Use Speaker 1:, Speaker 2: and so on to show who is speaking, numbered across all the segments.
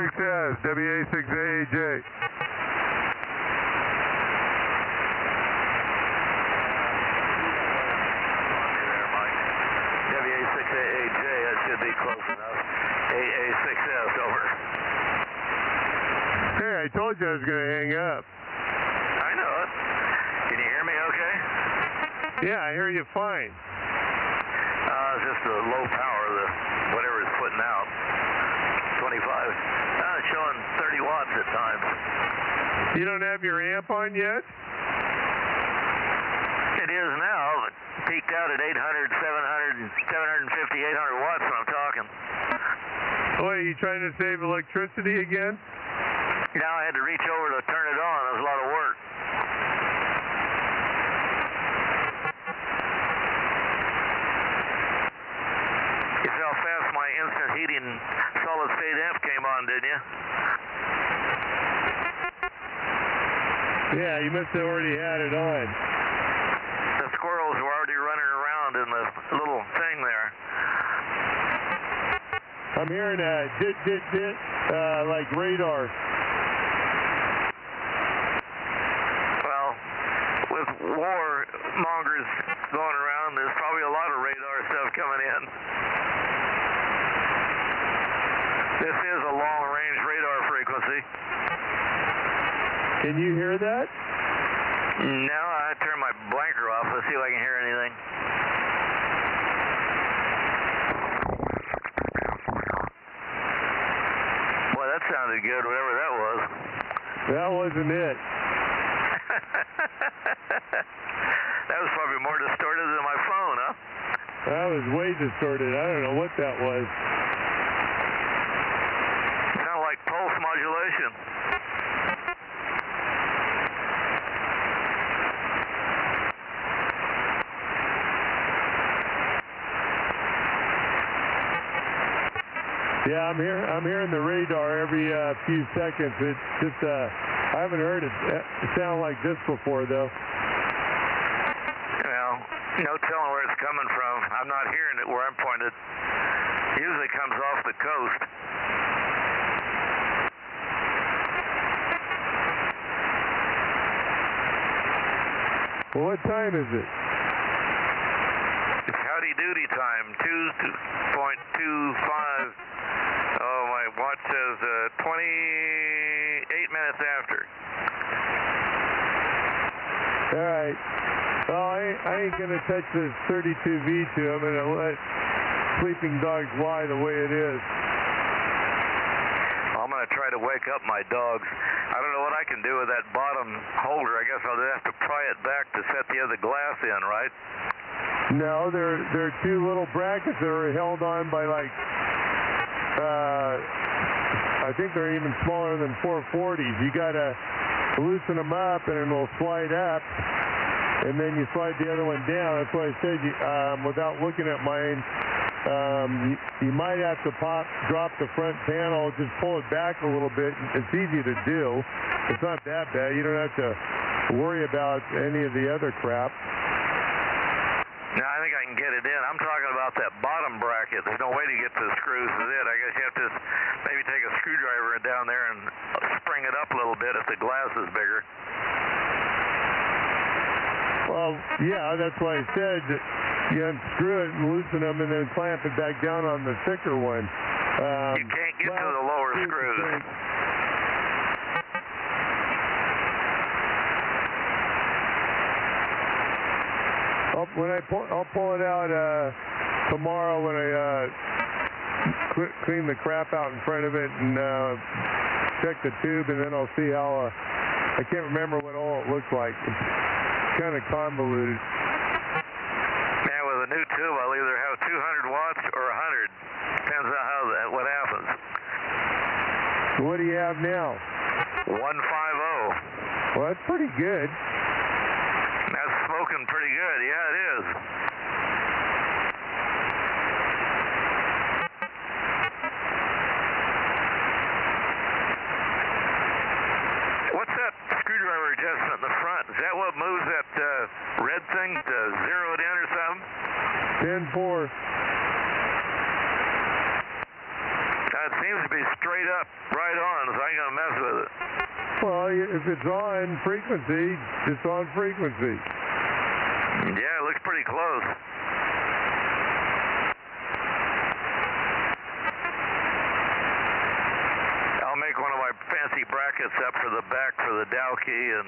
Speaker 1: success, WA6AJ.
Speaker 2: WA6AJ, that should be close enough. AA6S, over.
Speaker 1: Hey, I told you I was going to hang up.
Speaker 2: I know it. Can you hear me okay?
Speaker 1: Yeah, I hear you fine.
Speaker 2: It's just the low power, the whatever it's putting out. 25. It's showing 30 watts at times.
Speaker 1: You don't have your amp on yet?
Speaker 2: It is now. It peaked out at 800, 700, 750, 800 watts when I'm talking.
Speaker 1: Oh, are you trying to save electricity again?
Speaker 2: Now I had to reach over to turn it on. It was a lot of work. You saw how fast my instant heating solid state amp came on, didn't you?
Speaker 1: Yeah, you must have already had it on.
Speaker 2: The squirrels were already running around in the little thing there.
Speaker 1: I'm hearing a dit, like radar.
Speaker 2: Well, with warmongers going around, there's probably a lot of radar stuff coming in. This is a long-range radar frequency.
Speaker 1: Can you hear that?
Speaker 2: No, I turned my blanker off. Let's see if I can hear anything. Boy, that sounded good, whatever that was.
Speaker 1: That wasn't it.
Speaker 2: That was probably more distorted than my phone, huh?
Speaker 1: That was way distorted. I don't know what that was.
Speaker 2: Sounded like pulse modulation.
Speaker 1: Yeah, I'm hearing the radar every few seconds. It's just I haven't heard it sound like this before, though.
Speaker 2: Well, no telling where it's coming from. I'm not hearing it where I'm pointed. It usually comes off the coast.
Speaker 1: Well, what time is it?
Speaker 2: It's howdy doody time, 2.25. Oh, my watch says 28 minutes after.
Speaker 1: All right. Well, I ain't going to touch this 32V2. I'm going to let sleeping dogs lie the way it is.
Speaker 2: I'm going to try to wake up my dogs. I don't know what I can do with that bottom holder. I guess I'll have to pry it back to set the other glass in, right?
Speaker 1: No, there are two little brackets that are held on by like, I think they're even smaller than 440s. You got to loosen them up and it'll slide up, and then you slide the other one down. That's why I said, without looking at mine, you might have to drop the front panel, just pull it back a little bit. It's easy to do. It's not that bad. You don't have to worry about any of the other crap.
Speaker 2: No, I think I can get it in. I'm talking about that bottom bracket. There's no way to get to the screws with it. I guess you have to maybe take a screwdriver down there and spring it up a little bit if the glass is bigger.
Speaker 1: Well, yeah, that's why I said you unscrew it and loosen them and then clamp it back down on the thicker one.
Speaker 2: You can't get to the lower screws.
Speaker 1: I'll pull it out tomorrow when I clean the crap out in front of it and check the tube, and then I'll see how. I can't remember what all it looks like. It's kind of convoluted.
Speaker 2: Yeah, with a new tube, I'll either have 200 watts or 100. Depends on what happens.
Speaker 1: What do you have now?
Speaker 2: 150.
Speaker 1: Well, that's pretty good.
Speaker 2: That's smoking pretty good. Yeah, it is. What's that screwdriver adjustment in the front? Is that what moves that red thing to zero it in or something?
Speaker 1: 10-4.
Speaker 2: It seems to be straight up, right on, so I ain't gonna mess with it.
Speaker 1: Well, if it's on frequency, it's on frequency.
Speaker 2: Yeah, it looks pretty close. I'll make one of my fancy brackets up for the back for the Dow key and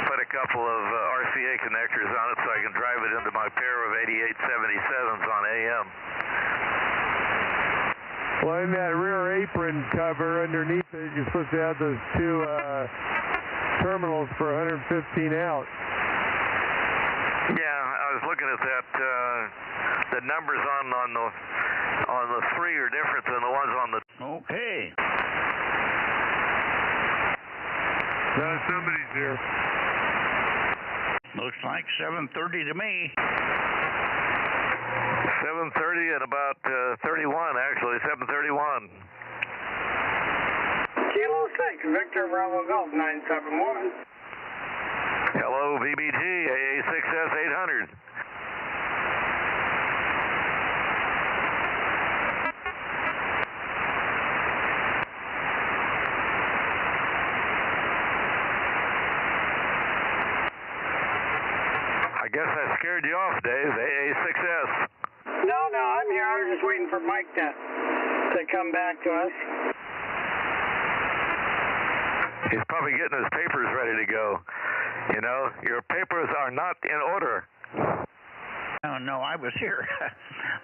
Speaker 2: put a couple of RCA connectors on it so I can drive it into my pair of 8877s on AM.
Speaker 1: Well, in that rear apron cover underneath it, you're supposed to have those two terminals for 115 out.
Speaker 2: Yeah, I was looking at that. The numbers on the three are different than the ones on the.
Speaker 3: Okay.
Speaker 1: Somebody's here.
Speaker 3: Looks like 7:30 to me.
Speaker 2: 7:30 and about 31, actually, 7:31.
Speaker 4: Kilo 6, Victor Bravo Golf 971.
Speaker 2: Hello, VBG, AA6S 800. I guess I scared you off, Dave, AA6S.
Speaker 4: No, I'm here. I was just waiting for Mike to come back to us.
Speaker 2: He's probably getting his papers ready to go. You know, your papers are not in order.
Speaker 3: Oh, no, I was here,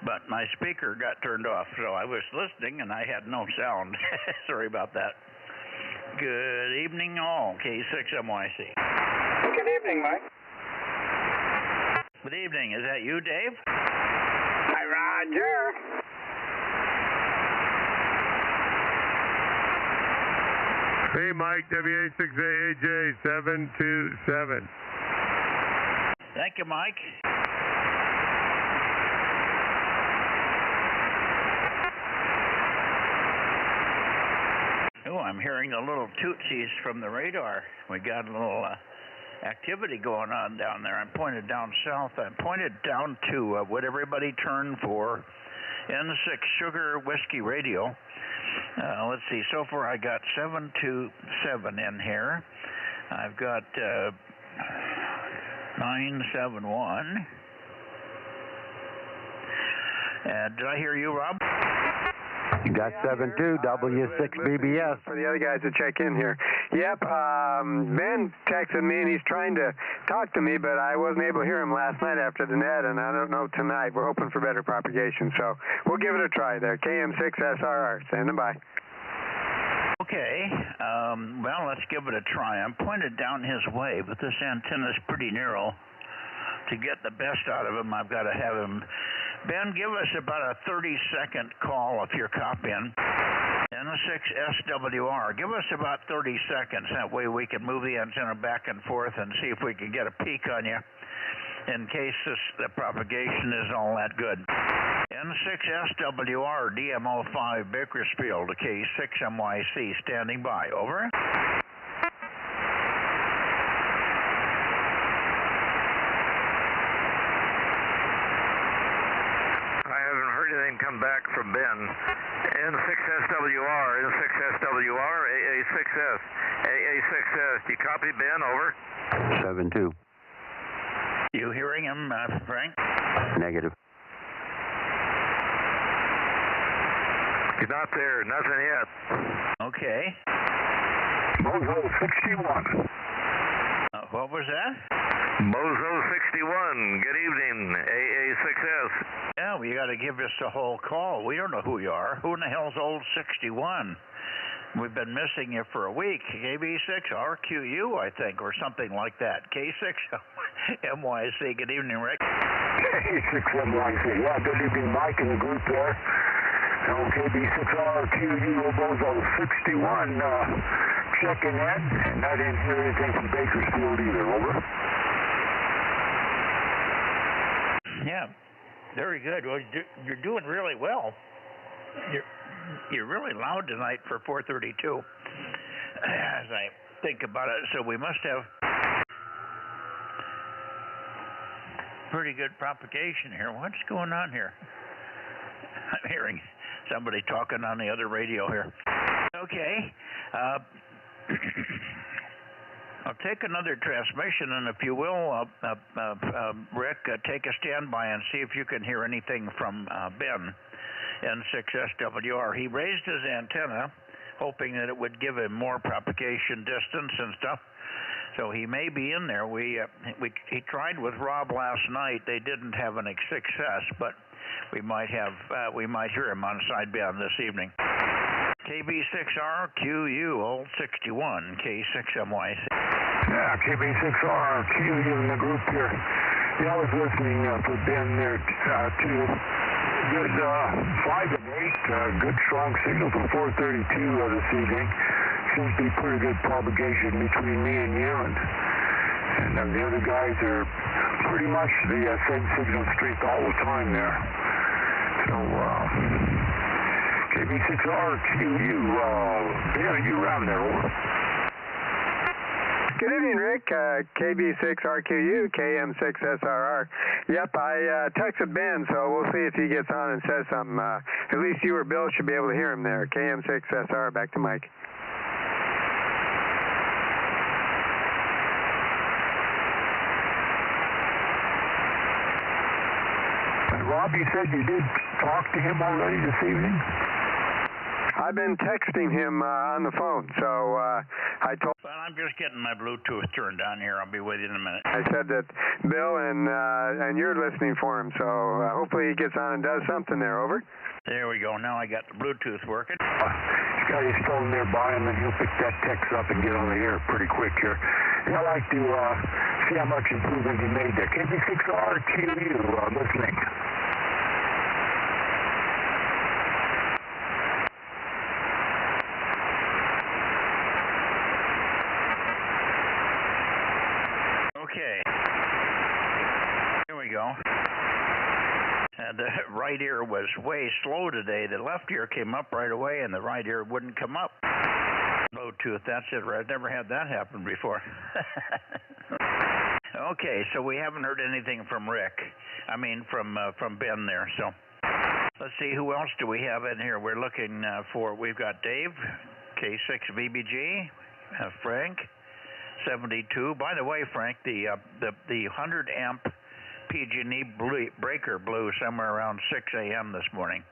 Speaker 3: but my speaker got turned off, so I was listening and I had no sound. Sorry about that. Good evening, all. K6MYC.
Speaker 4: Good evening, Mike.
Speaker 3: Good evening. Is that you, Dave?
Speaker 4: Hi, Roger.
Speaker 1: Hey, Mike, WA6AJ727.
Speaker 3: Thank you, Mike. Oh, I'm hearing the little tootsies from the radar. We got a little activity going on down there. I'm pointed down south. I'm pointed down to what everybody turned for, N6 Sugar Whiskey Radio. Let's see, so far I got 727 in here. I've got 971. Did I hear you, Rob?
Speaker 5: You got 72 W6BBS.
Speaker 6: For the other guys to check in here. Yep, Ben texted me and he's trying to talk to me, but I wasn't able to hear him last night after the net, and I don't know tonight. We're hoping for better propagation, so we'll give it a try there. KM6SRR, standing by.
Speaker 3: Okay, well, let's give it a try. I'm pointed down his way, but this antenna's pretty narrow. To get the best out of him, I've got to have him. Ben, give us about a 30-second call if you're copying. N6SWR, give us about 30 seconds. That way we can move the antenna back and forth and see if we can get a peek on you in case the propagation is all that good. N6SWR, DMO5 Bakersfield, K6MYC, standing by. Over.
Speaker 2: Come back from Ben. N6SWR, N6SWR, AA6S. AA6S, you copy, Ben? Over.
Speaker 5: 72.
Speaker 3: You hearing him, Frank?
Speaker 5: Negative.
Speaker 2: He's not there. Nothing yet.
Speaker 3: Okay.
Speaker 2: Bozo 61.
Speaker 3: What was that?
Speaker 2: Bozo 61. Good evening, AA6S.
Speaker 3: Yeah, well, you got to give us the whole call. We don't know who you are. Who in the hell's old 61? We've been missing you for a week. KB6RQU, I think, or something like that. K6MYC. Good evening, Rick.
Speaker 7: K6MYC. Yeah, good evening, Mike and the group there. KB6RQU Bozo 61. Checking in, and I didn't hear anything from Bakersfield either. Over.
Speaker 3: Yeah, very good. Well, you're doing really well. You're really loud tonight for 432, as I think about it. So we must have pretty good propagation here. What's going on here? I'm hearing somebody talking on the other radio here. Okay. I'll take another transmission, and if you will, Rick, take a standby and see if you can hear anything from Ben, N6SWR. He raised his antenna, hoping that it would give him more propagation distance and stuff. So he may be in there. He tried with Rob last night. They didn't have any success, but we might hear him on sideband this evening. KB6RQU, old 61, K6MYC.
Speaker 7: Yeah, KB6RQU in the group here. Yeah, I was listening for Ben there too. Good 5 and 8, good strong signal from 432 this evening. Seems to be pretty good propagation between me and you, and the other guys are pretty much the same signal strength all the time there. So, KB6RQU, Ben, are you around there? Over.
Speaker 6: Good evening, Rick. KB6RQU, KM6SRR. Yep, I texted Ben, so we'll see if he gets on and says something. At least you or Bill should be able to hear him there. KM6SR, back to Mike.
Speaker 7: Rob, you said you did talk to him already this evening?
Speaker 6: I've been texting him on the phone, so I told...
Speaker 3: Well, I'm just getting my Bluetooth turned on here. I'll be with you in a minute.
Speaker 6: I said that Bill and you're listening for him, so hopefully he gets on and does something there. Over.
Speaker 3: There we go. Now I got the Bluetooth working.
Speaker 7: He's got his phone nearby him, and he'll pick that text up and get on the air pretty quick here. And I'd like to see how much improvement he made there. KB6RQU, listening.
Speaker 3: Okay. Here we go. And the right ear was way slow today. The left ear came up right away, and the right ear wouldn't come up. Bluetooth, that's it. I've never had that happen before. Okay, so we haven't heard anything from Rick. I mean, from Ben there. So let's see, who else do we have in here? We're looking for. We've got Dave, K6VBG, Frank, 72. By the way, Frank, the 100 amp PG&E breaker blew somewhere around 6 a.m. this morning.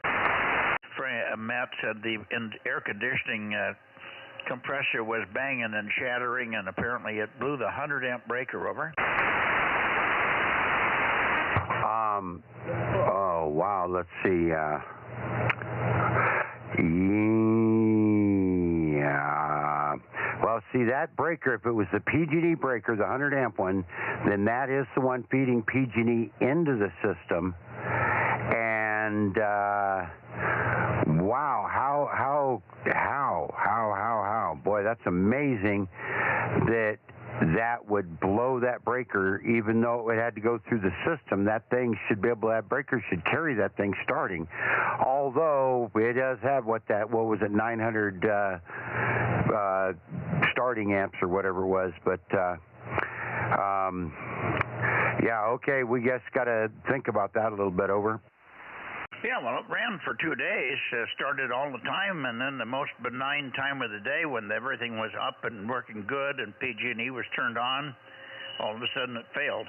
Speaker 3: Matt said the air conditioning compressor was banging and shattering, and apparently it blew the 100 amp breaker over.
Speaker 5: Oh wow, let's see. Yeah. Well, see, that breaker, if it was the PG&E breaker, the 100 amp one, then that is the one feeding PG&E into the system. And wow, how, boy, that's amazing that would blow that breaker, even though it had to go through the system. That breaker should carry that thing starting. Although it does have 900 starting amps or whatever it was, but yeah, okay, we just got to think about that a little bit. Over.
Speaker 3: Yeah, well, it ran for 2 days, started all the time, and then the most benign time of the day when everything was up and working good and PG&E was turned on, all of a sudden it failed.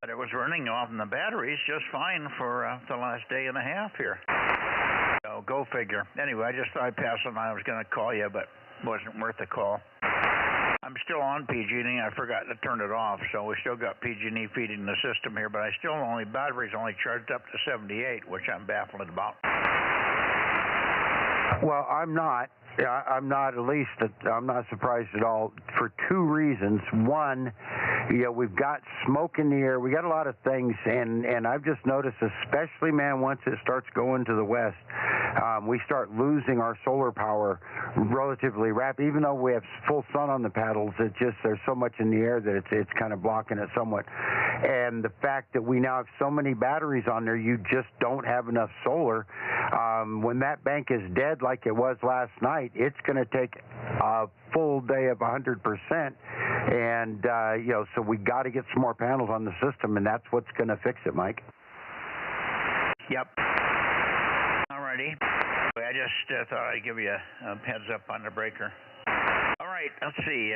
Speaker 3: But it was running off in the batteries just fine for the last day and a half here. So go figure. Anyway, I just thought I'd pass on. I was going to call you, but it wasn't worth the call. I'm still on PG&E. I forgot to turn it off, so we still got PG&E feeding the system here, but battery's only charged up to 78, which I'm baffled about.
Speaker 5: Well, I'm not surprised at all for two reasons. One, we've got smoke in the air. We got a lot of things, and I've just noticed, especially, man, once it starts going to the west, we start losing our solar power relatively rapid. Even though we have full sun on the paddles, there's so much in the air that it's kind of blocking it somewhat. And the fact that we now have so many batteries on there, you just don't have enough solar. When that bank is dead like it was last night, it's going to take a full day of 100%. And, so we got to get some more panels on the system, and that's what's going to fix it, Mike.
Speaker 3: Yep. All right. Alrighty. I just thought I'd give you a heads up on the breaker. All right, let's see.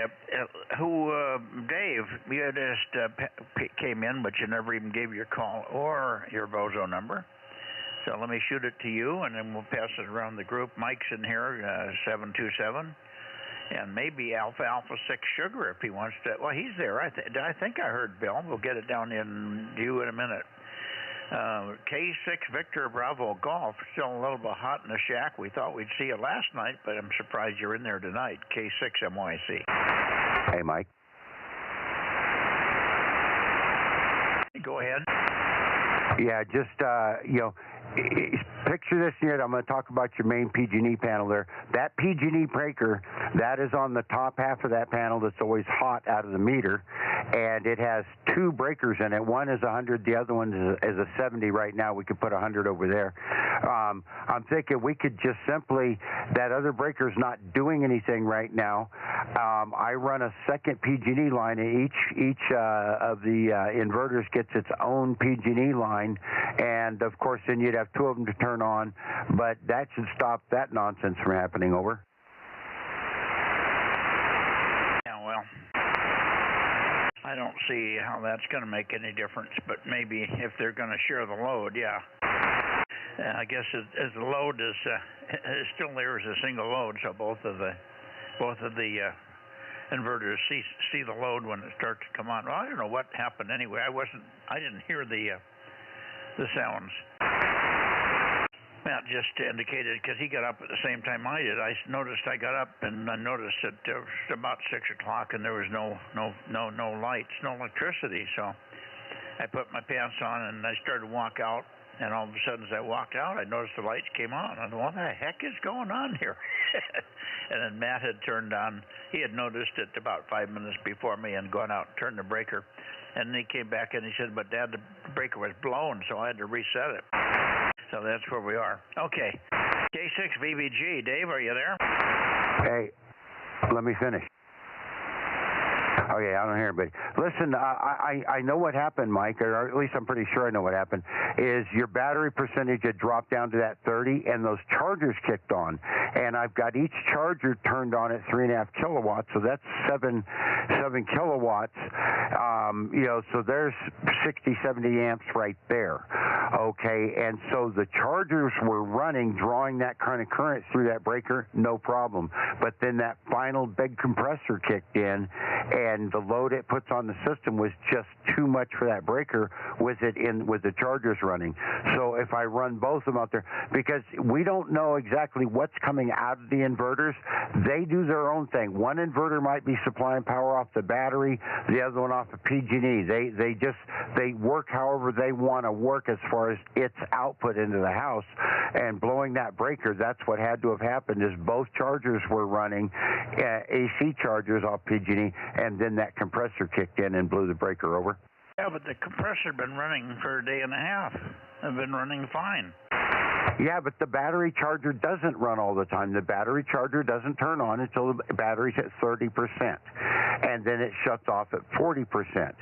Speaker 3: Dave, you just came in, but you never even gave your call or your Bozo number. So let me shoot it to you, and then we'll pass it around the group. Mike's in here, 727. And maybe Alpha 6 Sugar if he wants to. Well, he's there. I think I heard Bill. We'll get it down in you in a minute. K6 Victor Bravo Golf, still a little bit hot in the shack. We thought we'd see you last night, but I'm surprised you're in there tonight. K6 MYC.
Speaker 5: Hey, Mike.
Speaker 3: Go ahead.
Speaker 5: Yeah, just, picture this here. I'm going to talk about your main PG&E panel there. That PG&E breaker, that is on the top half of that panel that's always hot out of the meter, and it has two breakers in it. One is 100, the other one is a 70 right now. We could put 100 over there. I'm thinking we could just simply, that other breaker's not doing anything right now. I run a second PG&E line, and each of the inverters gets its own PG&E line, and of course then you'd have two of them to turn on, but that should stop that nonsense from happening. Over.
Speaker 3: Yeah, well, I don't see how that's going to make any difference, but maybe if they're going to share the load, yeah. I guess as the load is still there as a single load, so both of the inverters see the load when it starts to come on. Well, I don't know what happened anyway. I didn't hear the sounds. Matt just indicated, because he got up at the same time I did. I noticed I got up and I noticed that it was about 6 o'clock and there was no lights, no electricity. So I put my pants on and I started to walk out. And all of a sudden, as I walked out, I noticed the lights came on. I thought, what the heck is going on here? And then Matt had turned on. He had noticed it about 5 minutes before me and gone out and turned the breaker. And then he came back and he said, but Dad, the breaker was blown, so I had to reset it. So that's where we are. Okay. K6 VBG. Dave, are you there?
Speaker 5: Hey, let me finish. Okay, I don't hear anybody. Listen, I know what happened, Mike, or at least I'm pretty sure I know what happened, is your battery percentage had dropped down to that 30, and those chargers kicked on. And I've got each charger turned on at 3.5 kilowatts, so that's 7 kilowatts. So there's 60, 70 amps right there. Okay, and so the chargers were running, drawing that kind of current through that breaker, no problem. But then that final big compressor kicked in, and the load it puts on the system was just too much for that breaker with the chargers running. So if I run both of them out there, because we don't know exactly what's coming out of the inverters, they do their own thing. One inverter might be supplying power off the battery, the other one off of PG&E. They work however they want to work as far as its output into the house. And blowing that breaker, that's what had to have happened, is both chargers were running, AC chargers off PG&E, and then that compressor kicked in and blew the breaker over.
Speaker 3: Yeah, but the compressor had been running for a day and a half. It's been running fine.
Speaker 5: Yeah, but the battery charger doesn't run all the time. The battery charger doesn't turn on until the battery's at 30%, and then it shuts off at 40%.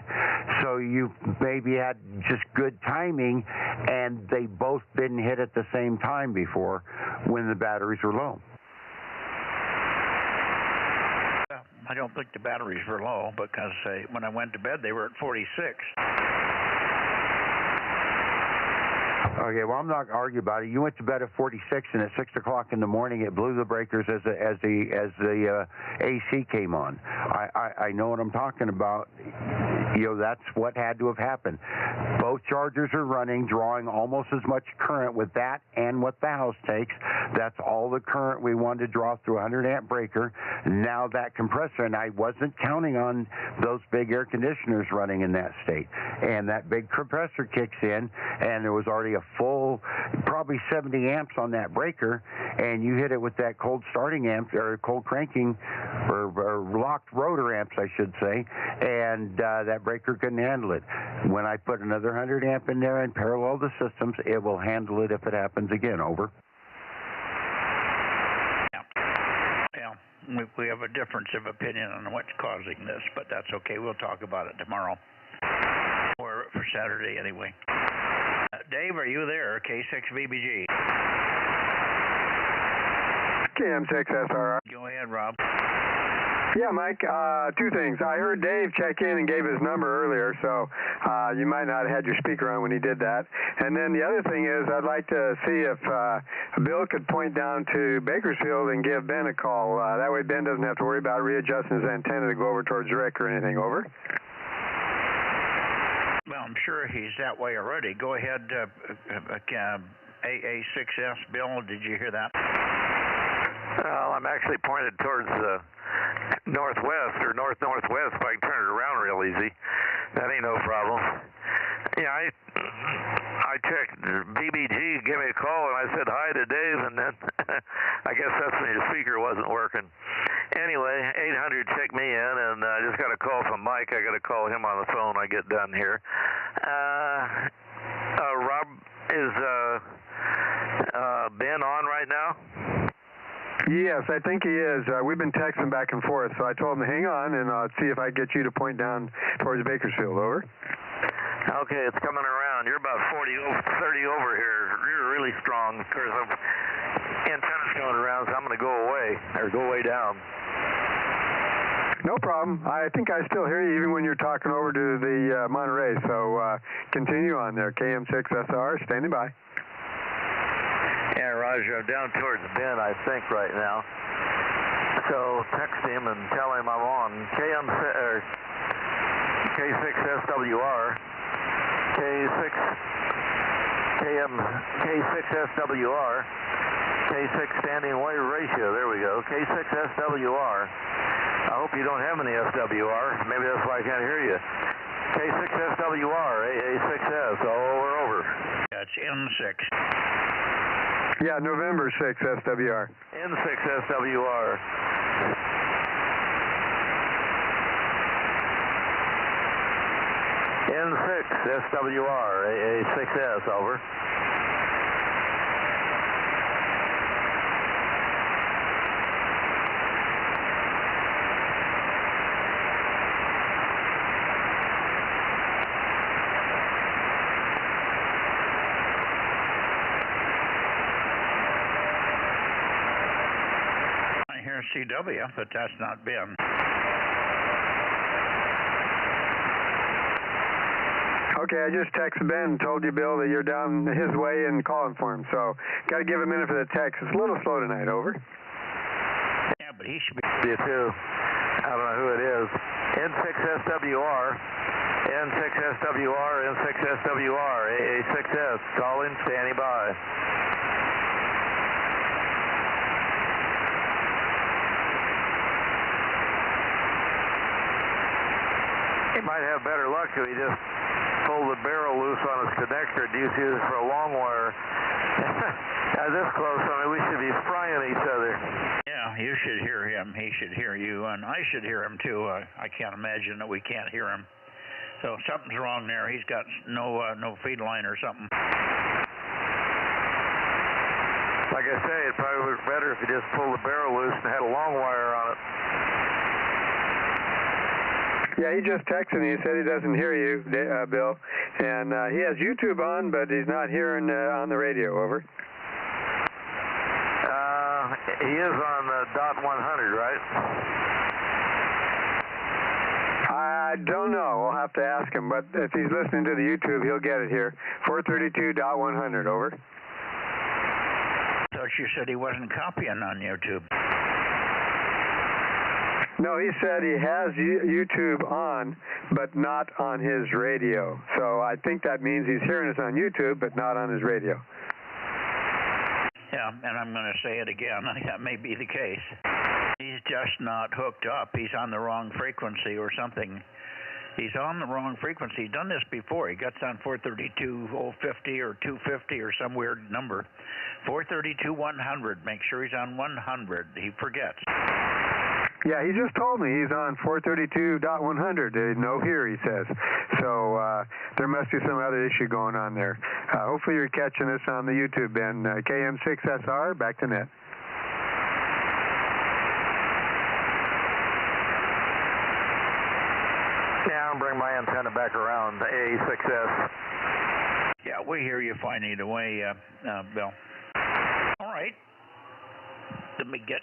Speaker 5: So you maybe had just good timing, and they both didn't hit at the same time before when the batteries were low.
Speaker 3: I don't think the batteries were low, because when I went to bed, they were at 46.
Speaker 5: Okay, well, I'm not going to argue about it. You went to bed at 46, and at 6 o'clock in the morning, it blew the breakers as the AC came on. I know what I'm talking about. That's what had to have happened. Both chargers are running, drawing almost as much current with that and what the house takes. That's all the current we wanted to draw through a 100-amp breaker. Now that compressor, and I wasn't counting on those big air conditioners running in that state. And that big compressor kicks in, and there was already a full, probably 70 amps on that breaker, and you hit it with that cold starting amp, or cold cranking, or locked rotor amps, I should say, and that breaker couldn't handle it. When I put another 100 amp in there and parallel the systems, it will handle it if it happens again. Over.
Speaker 3: Yeah, we have a difference of opinion on what's causing this, but that's okay. We'll talk about it tomorrow, or for Saturday anyway. Dave, are you there? K6VBG.
Speaker 6: KM6SR.
Speaker 3: Go ahead, Rob.
Speaker 6: Yeah, Mike, two things. I heard Dave check in and gave his number earlier, so you might not have had your speaker on when he did that. And then the other thing is I'd like to see if Bill could point down to Bakersfield and give Ben a call. That way Ben doesn't have to worry about readjusting his antenna to go over towards Rick or anything. Over.
Speaker 3: Well, I'm sure he's that way already. Go ahead, AA6S. Bill, did you hear that?
Speaker 2: Well, I'm actually pointed towards northwest or north-northwest. If I can turn it around real easy, that ain't no problem. Yeah, I checked. BBG gave me a call, and I said hi to Dave, and then I guess that's when your speaker wasn't working. Anyway, 800 check me in, and I just got a call from Mike. I got to call him on the phone when I get done here. Rob, is Ben on right now?
Speaker 6: Yes, I think he is. We've been texting back and forth, so I told him to hang on, and I'll see if I can get you to point down towards Bakersfield. Over.
Speaker 2: Okay, it's coming around. You're about 30 over here. You're really strong. Of course, antenna's going around, so I'm going to go away, or go way down.
Speaker 6: No problem. I think I still hear you even when you're talking over to the Monterey, so continue on there. KM6SR, standing by.
Speaker 2: Yeah, Roger, I'm down towards Ben, I think, right now. So text him and tell him I'm on. K6SWR, K6SWR, K6 standing wave ratio. There we go. K6SWR. I hope you don't have any SWR. Maybe that's why I can't hear you. K6SWR, AA6S, all over.
Speaker 3: That's N6.
Speaker 6: Yeah, November 6 SWR.
Speaker 2: N6 SWR. N6 SWR, AA6S, over.
Speaker 3: CW, but that's not Ben.
Speaker 6: Okay, I just texted Ben and told you, Bill, that you're down his way and calling for him. So, got to give a minute for the text. It's a little slow tonight. Over.
Speaker 3: Yeah, but he should be.
Speaker 2: You too. I don't know who it is. N6SWR, N6SWR, N6SWR, AA6S. Calling, standing by. He might have better luck if he just pulled the barrel loose on his connector and used it for a long wire. This close, I mean, we should be frying each other.
Speaker 3: Yeah, you should hear him. He should hear you, and I should hear him too. I can't imagine that we can't hear him. So something's wrong there. He's got no feed line or something.
Speaker 2: Like I say, it probably was better if he just pulled the barrel loose and had a long wire on it.
Speaker 6: Yeah, he just texted me. He said he doesn't hear you, Bill. And he has YouTube on, but he's not hearing on the radio. Over.
Speaker 2: He is on the .100, right?
Speaker 6: I don't know. We'll have to ask him. But if he's listening to the YouTube, he'll get it here. 432.100. Over.
Speaker 3: Thought you said he wasn't copying on YouTube.
Speaker 6: No, he said he has YouTube on, but not on his radio. So I think that means he's hearing us on YouTube, but not on his radio.
Speaker 3: Yeah, and I'm going to say it again. That may be the case. He's just not hooked up. He's on the wrong frequency or something. He's on the wrong frequency. He's done this before. He gets on 432.050 or 250 or some weird number. 432.100. Make sure he's on 100. He forgets.
Speaker 6: Yeah, he just told me he's on 432.100. No here, he says. So there must be some other issue going on there. Hopefully you're catching this on the YouTube, Ben. KM6SR, back to net.
Speaker 2: Yeah, I'll bring my antenna back around, the AA6S.
Speaker 3: Yeah, we hear you fine either way, Bill. All right. Let me get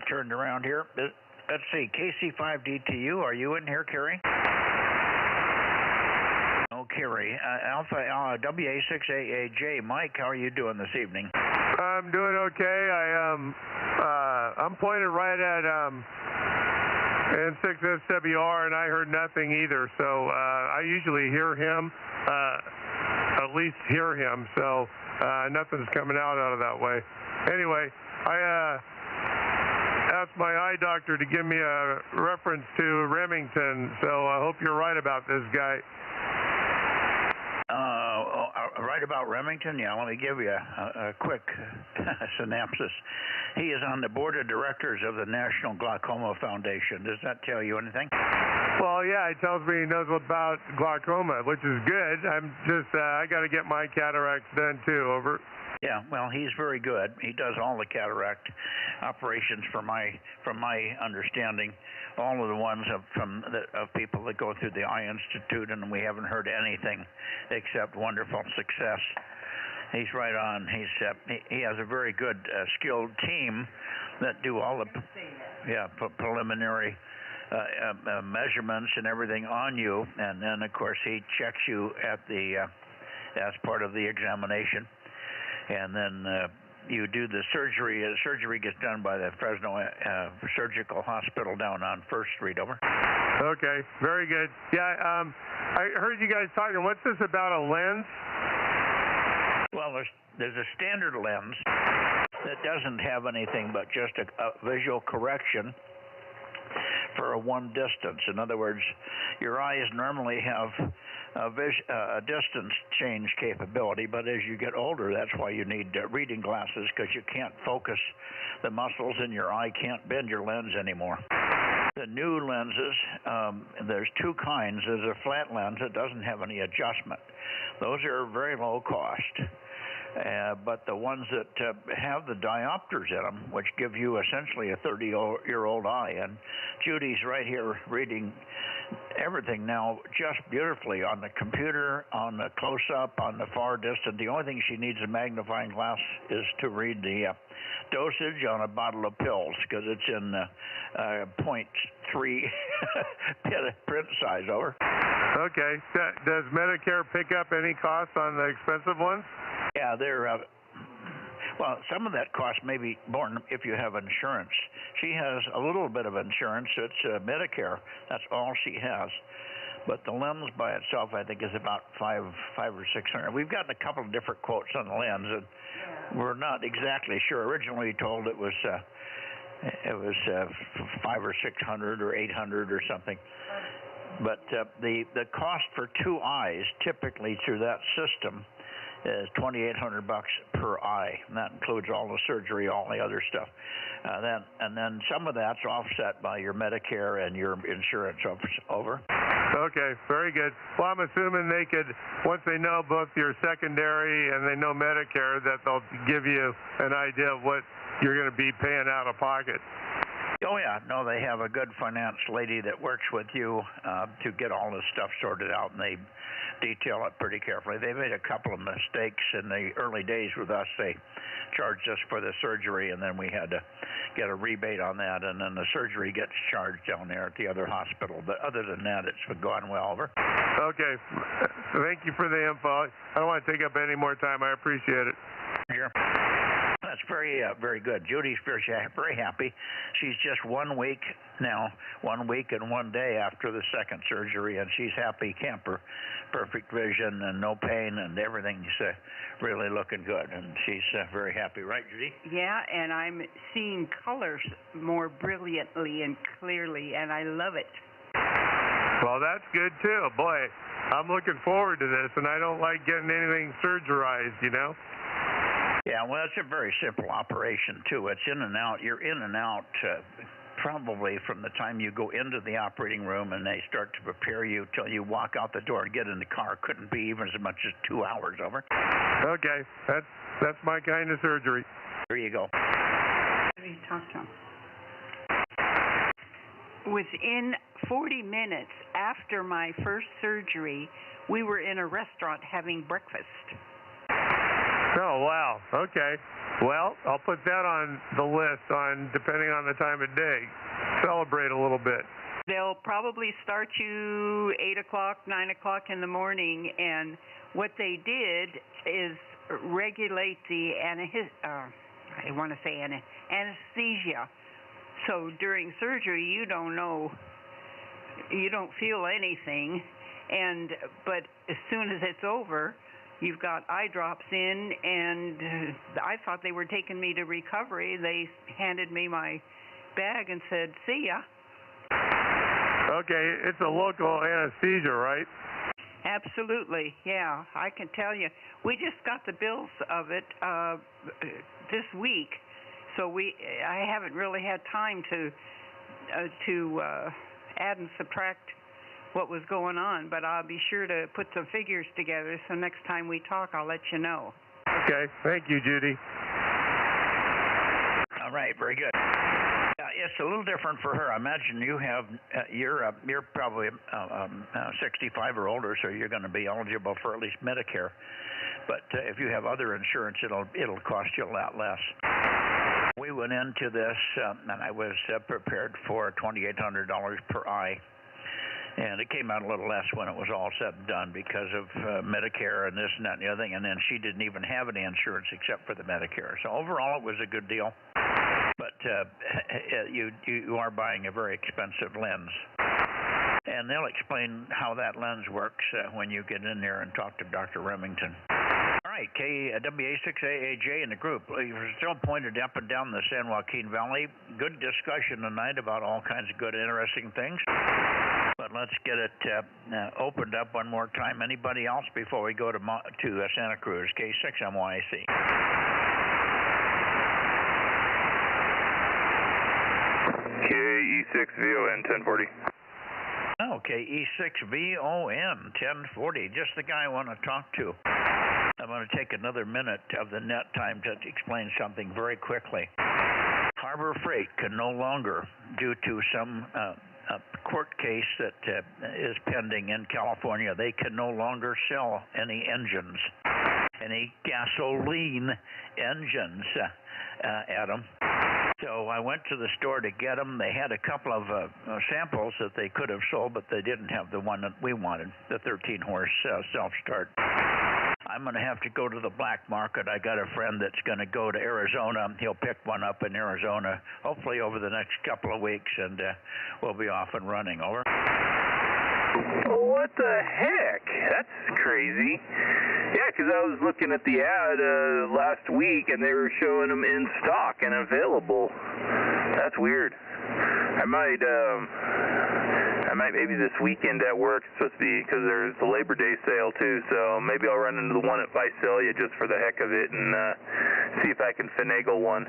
Speaker 3: turned around here. Let's see, KC5DTU, are you in here, Kerry? No, Kerry. Alpha WA6AAJ, Mike, how are you doing this evening?
Speaker 1: I'm doing okay. I'm pointed right at N6SWR, and I heard nothing either. So I usually hear him, at least hear him. So nothing's coming out of that way. Anyway, I asked my eye doctor to give me a reference to Remington. So I hope you're right about this guy.
Speaker 3: Right about Remington? Yeah, let me give you a quick synopsis. He is on the board of directors of the National Glaucoma Foundation. Does that tell you anything?
Speaker 1: Well, yeah, it tells me he knows about glaucoma, which is good. I'm just, I got to get my cataracts done too. Over.
Speaker 3: Yeah, well, he's very good. He does all the cataract operations, from my understanding. All of the ones of people that go through the Eye Institute, and we haven't heard anything except wonderful success. He's right on. He has a very good, skilled team that do all the preliminary measurements and everything on you, and then of course he checks you at the as part of the examination, and then you do the surgery. The surgery gets done by the Fresno Surgical Hospital down on First Street. Over.
Speaker 1: Okay, very good. Yeah, I heard you guys talking. What's this about a lens?
Speaker 3: Well, there's a standard lens that doesn't have anything but just a visual correction for a one distance. In other words, your eyes normally have a distance change capability, but as you get older, that's why you need reading glasses, because you can't focus. The muscles in your eye can't bend your lens anymore. The new lenses, there's two kinds. There's a flat lens that doesn't have any adjustment. Those are very low cost. But the ones that have the diopters in them, which give you essentially a 30-year-old eye, and Judy's right here reading everything now just beautifully on the computer, on the close-up, on the far distant. The only thing she needs a magnifying glass is to read the dosage on a bottle of pills, because it's in 0.3 print size. Over.
Speaker 1: Okay. Does Medicare pick up any costs on the expensive ones?
Speaker 3: Yeah, they're well, some of that cost may be borne if you have insurance. She has a little bit of insurance. It's Medicare. That's all she has. But the lens by itself, I think, is about $500 or $600. We've gotten a couple of different quotes on the lens, and we're not exactly sure. Originally told it was $500 or $600 or $800 or something. But the cost for two eyes, typically through that system, is $2,800 per eye, and that includes all the surgery, all the other stuff. Then some of that's offset by your Medicare and your insurance. Over.
Speaker 1: Okay, very good. Well, I'm assuming they could, once they know both your secondary and they know Medicare, that they'll give you an idea of what you're going to be paying out of pocket.
Speaker 3: Oh, yeah. No, they have a good finance lady that works with you to get all this stuff sorted out, and they detail it pretty carefully. They made a couple of mistakes in the early days with us. They charged us for the surgery, and then we had to get a rebate on that, and then the surgery gets charged down there at the other hospital. But other than that, it's gone well. Over.
Speaker 1: Okay. Thank you for the info. I don't want to take up any more time. I appreciate it.
Speaker 3: Sure. That's very good. Judy's very happy. She's just 1 week now, 1 week and 1 day after the second surgery, and she's happy camper. Perfect vision and no pain, and everything's really looking good, and she's very happy. Right, Judy?
Speaker 8: Yeah, and I'm seeing colors more brilliantly and clearly, and I love it.
Speaker 1: Well, that's good, too. Boy, I'm looking forward to this, and I don't like getting anything surgerized, you know?
Speaker 3: Yeah, well, it's a very simple operation, too. It's in and out. You're in and out probably from the time you go into the operating room and they start to prepare you till you walk out the door and get in the car. Couldn't be even as much as 2 hours. Over.
Speaker 1: Okay, that's my kind of surgery.
Speaker 3: There you go.
Speaker 8: Talk to him. Within 40 minutes after my first surgery, we were in a restaurant having breakfast.
Speaker 1: Oh, wow. Okay. Well, I'll put that on the list on depending on the time of day. Celebrate a little bit.
Speaker 8: They'll probably start you 8 o'clock, 9 o'clock in the morning, and what they did is regulate the anesthesia. So during surgery, you don't feel anything, but as soon as it's over, you've got eye drops in, and I thought they were taking me to recovery. They handed me my bag and said, "See ya."
Speaker 1: Okay, it's a local anesthesia, right?
Speaker 8: Absolutely, yeah. I can tell you. We just got the bills of it this week, so I haven't really had time to add and subtract what was going on, but I'll be sure to put some figures together, so next time we talk, I'll let you know.
Speaker 1: Okay, thank you, Judy.
Speaker 3: All right, very good. It's a little different for her. I imagine you have you're probably 65 or older, so you're going to be eligible for at least Medicare. But if you have other insurance, it'll cost you a lot less. We went into this, and I was prepared for $2,800 per eye. And it came out a little less when it was all said and done because of Medicare and this and that and the other thing. And then she didn't even have any insurance except for the Medicare. So overall, it was a good deal. But you are buying a very expensive lens. And they'll explain how that lens works when you get in there and talk to Dr. Remington. All right, KWA6AAJ in the group. You're still pointed up and down the San Joaquin Valley. Good discussion tonight about all kinds of good, interesting things. But let's get it opened up one more time. Anybody else before we go to Santa Cruz? K6MYC.
Speaker 9: KE6VON 1040.
Speaker 3: Okay, E6VON 1040. Just the guy I want to talk to. I'm going to take another minute of the net time to explain something very quickly. Harbor Freight can no longer, due to some court case that is pending in California, they can no longer sell any engines, any gasoline engines, Adam. So I went to the store to get them. They had a couple of samples that they could have sold, but they didn't have the one that we wanted, the 13-horse self-start. I'm going to have to go to the black market. I got a friend that's going to go to Arizona. He'll pick one up in Arizona, hopefully over the next couple of weeks, and we'll be off and running. Over.
Speaker 9: What the heck? That's crazy. Yeah, because I was looking at the ad last week, and they were showing them in stock and available. That's weird. I might maybe this weekend at work, it's supposed to be, because there's the Labor Day sale too, so maybe I'll run into the one at Visalia just for the heck of it and see if I can finagle one.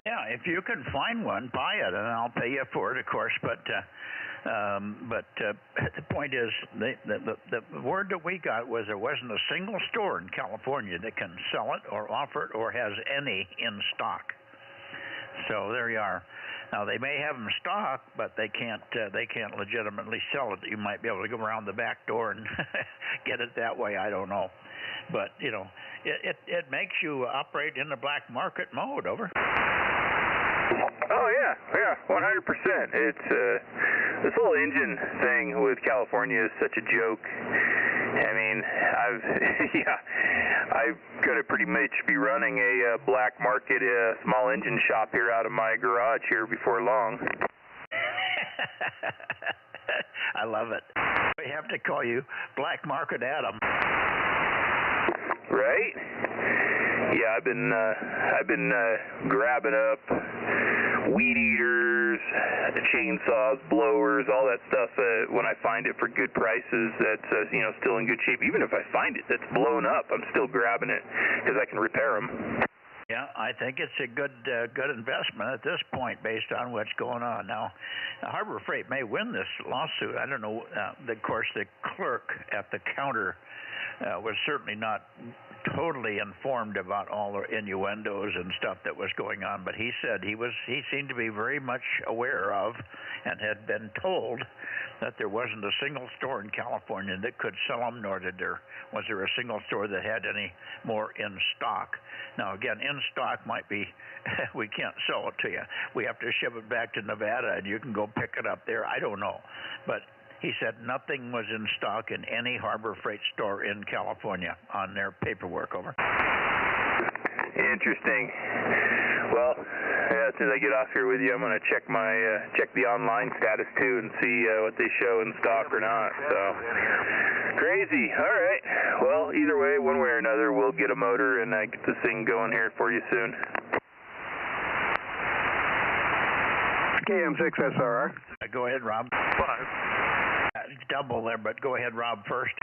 Speaker 3: Yeah, if you can find one, buy it, and I'll pay you for it, of course, but the point is, the word that we got was there wasn't a single store in California that can sell it or offer it or has any in stock. So there you are. Now they may have them stocked, but they can't legitimately sell it. You might be able to go around the back door and get it that way. I don't know, but you know, it makes you operate in the black market mode. Over.
Speaker 9: Oh yeah, 100%. It's this whole engine thing with California is such a joke. I mean, I've got to pretty much be running a black market small engine shop here out of my garage here before long.
Speaker 3: I love it. We have to call you Black Market Adam.
Speaker 9: Right? Yeah, I've been grabbing up weed eaters, chainsaws, blowers, all that stuff when I find it for good prices that's still in good shape. Even if I find it that's blown up, I'm still grabbing it because I can repair them.
Speaker 3: Yeah, I think it's a good investment at this point based on what's going on. Now, Harbor Freight may win this lawsuit. I don't know. Of course, the clerk at the counter was certainly not totally informed about all the innuendos and stuff that was going on, but he said he seemed to be very much aware of and had been told that there wasn't a single store in California that could sell them, nor was there a single store that had any more in stock. Now again, in stock might be we can't sell it to you. We have to ship it back to Nevada and you can go pick it up there. I don't know. But he said nothing was in stock in any Harbor Freight store in California on their paperwork. Over.
Speaker 9: Interesting. Well, as soon as I get off here with you, I'm going to check the online status too and see what they show in stock or not. So crazy. All right. Well, either way, one way or another, we'll get a motor and get this thing going here for you soon.
Speaker 6: KM6SRR.
Speaker 3: Go ahead, Rob.
Speaker 2: 5.
Speaker 3: Double there, but go ahead, Rob, first.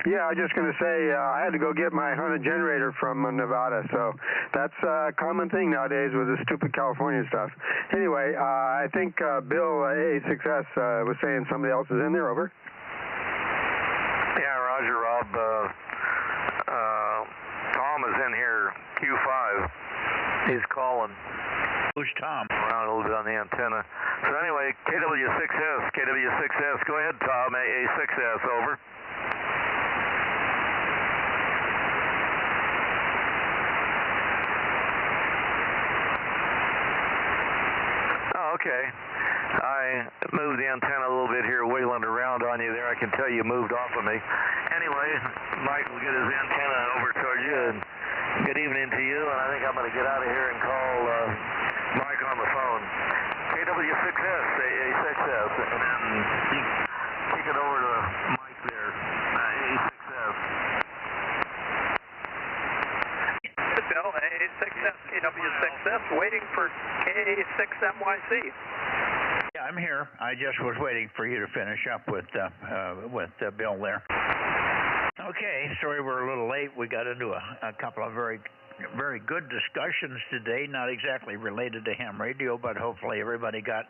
Speaker 6: Yeah, I was just going to say I had to go get my Honda generator from Nevada, so that's a common thing nowadays with the stupid California stuff. Anyway, I think Bill A6S was saying somebody else is in there. Over.
Speaker 2: Yeah, Roger, Rob. Tom is in here, Q5. He's calling.
Speaker 3: Who's Tom?
Speaker 2: Around a little bit on the antenna. So anyway, KW6S. Go ahead, Tom. A6S, over. Oh, okay. I moved the antenna a little bit here, wiggling around on you there. I can tell you moved off of me. Anyway, Mike will get his antenna over toward you, and good evening to you, and I think I'm going to get out of here and call Mike on the phone. KW6S, A6S, and then kick it over to Mike there, A6S.
Speaker 4: Bill, A6S, KW6S, waiting for K6MYC.
Speaker 3: Yeah, I'm here. I just was waiting for you to finish up with Bill there. Okay, sorry we're a little late. We got into a couple of very good discussions today, not exactly related to ham radio, but hopefully everybody got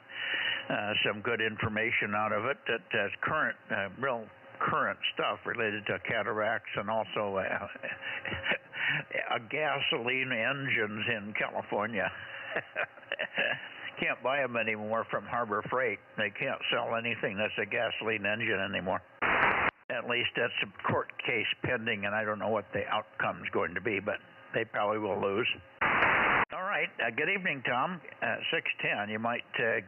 Speaker 3: some good information out of it. That's current, real current stuff related to cataracts and also gasoline engines in California. Can't buy them anymore from Harbor Freight. They can't sell anything that's a gasoline engine anymore. At least that's a court case pending, and I don't know what the outcome's going to be, but they probably will lose. All right. Good evening, Tom. 610. You might take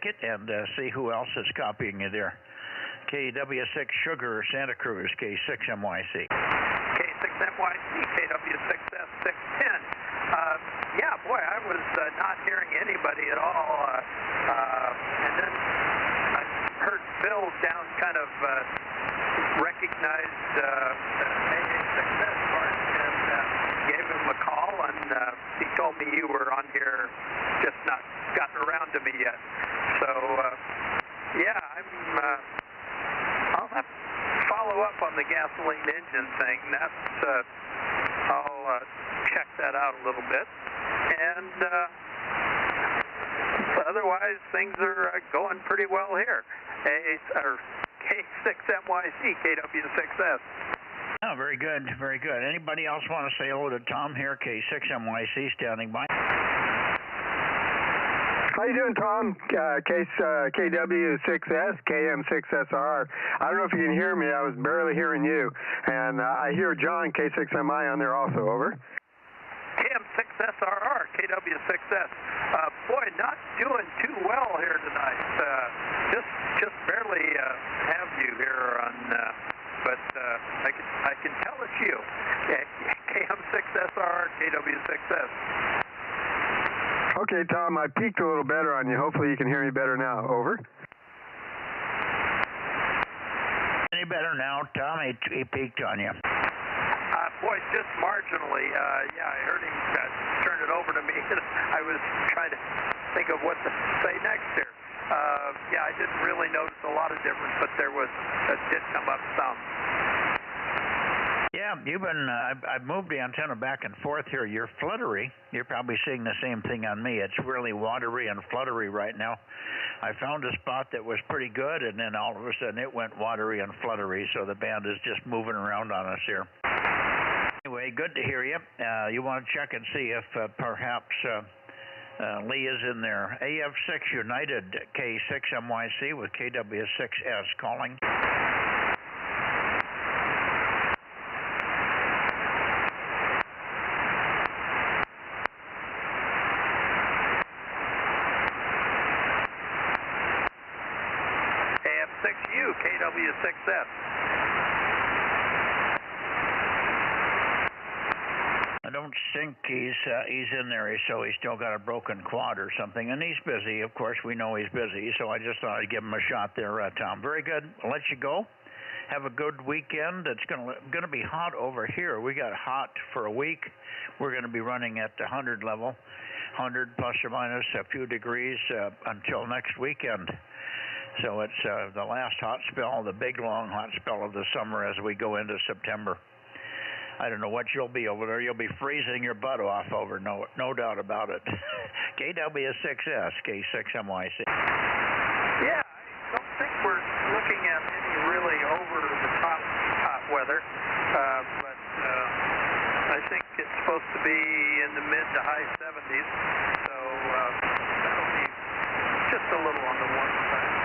Speaker 3: it and see who else is copying you there. KW6 Sugar, Santa Cruz, K6MYC.
Speaker 4: K6MYC, KW6S 610. Yeah, boy, I was not hearing anybody at all. And then I heard Bill down kind of recognized the AA6S part and gave him a call, and he told me you were on here, just not gotten around to me yet. So, yeah, I'll have to follow up on the gasoline engine thing. That's, I'll check that out a little bit. And otherwise, things are going pretty well here. K6MYC, KW6S.
Speaker 3: Oh, very good, very good. Anybody else want to say hello to Tom here? K6MYC standing by.
Speaker 6: How you doing, Tom? KW6S, KM6SR. I don't know if you can hear me. I was barely hearing you. And I hear John, K6MI, on there also. Over.
Speaker 4: KM6SRR, KW6S. Boy, not doing too well here tonight. Just barely have you here on, but I can tell it's you. KM6SRR, KW6S.
Speaker 6: Okay, Tom, I peaked a little better on you. Hopefully you can hear me better now. Over.
Speaker 3: Any better now, Tom? He peaked on you.
Speaker 4: Boy, just marginally. Yeah, I heard him turn it over to me. I was trying to think of what to say next here. Yeah, I didn't really notice a lot of difference, but there did come up some.
Speaker 3: Yeah, you've been. I've moved the antenna back and forth here. You're fluttery. You're probably seeing the same thing on me. It's really watery and fluttery right now. I found a spot that was pretty good, and then all of a sudden it went watery and fluttery. So the band is just moving around on us here. Anyway, good to hear you. You want to check and see if perhaps Lee is in there. AF6 United K6MYC with KW6S calling.
Speaker 4: AF6U KW6S.
Speaker 3: I don't think he's in there, so he's still got a broken quad or something, and he's busy. Of course, we know he's busy, so I just thought I'd give him a shot there, Tom. Very good. I'll let you go. Have a good weekend. It's going to be hot over here. We got hot for a week. We're going to be running at the 100 level, 100 plus or minus a few degrees until next weekend. So it's the last hot spell, the big long hot spell of the summer as we go into September. I don't know what you'll be over there. You'll be freezing your butt off over, no doubt about it. KW6S, K6MYC.
Speaker 4: Yeah, I don't think we're looking at any really over-the-top hot weather, but I think it's supposed to be in the mid to high 70s, so that'll be just a little on the warm side.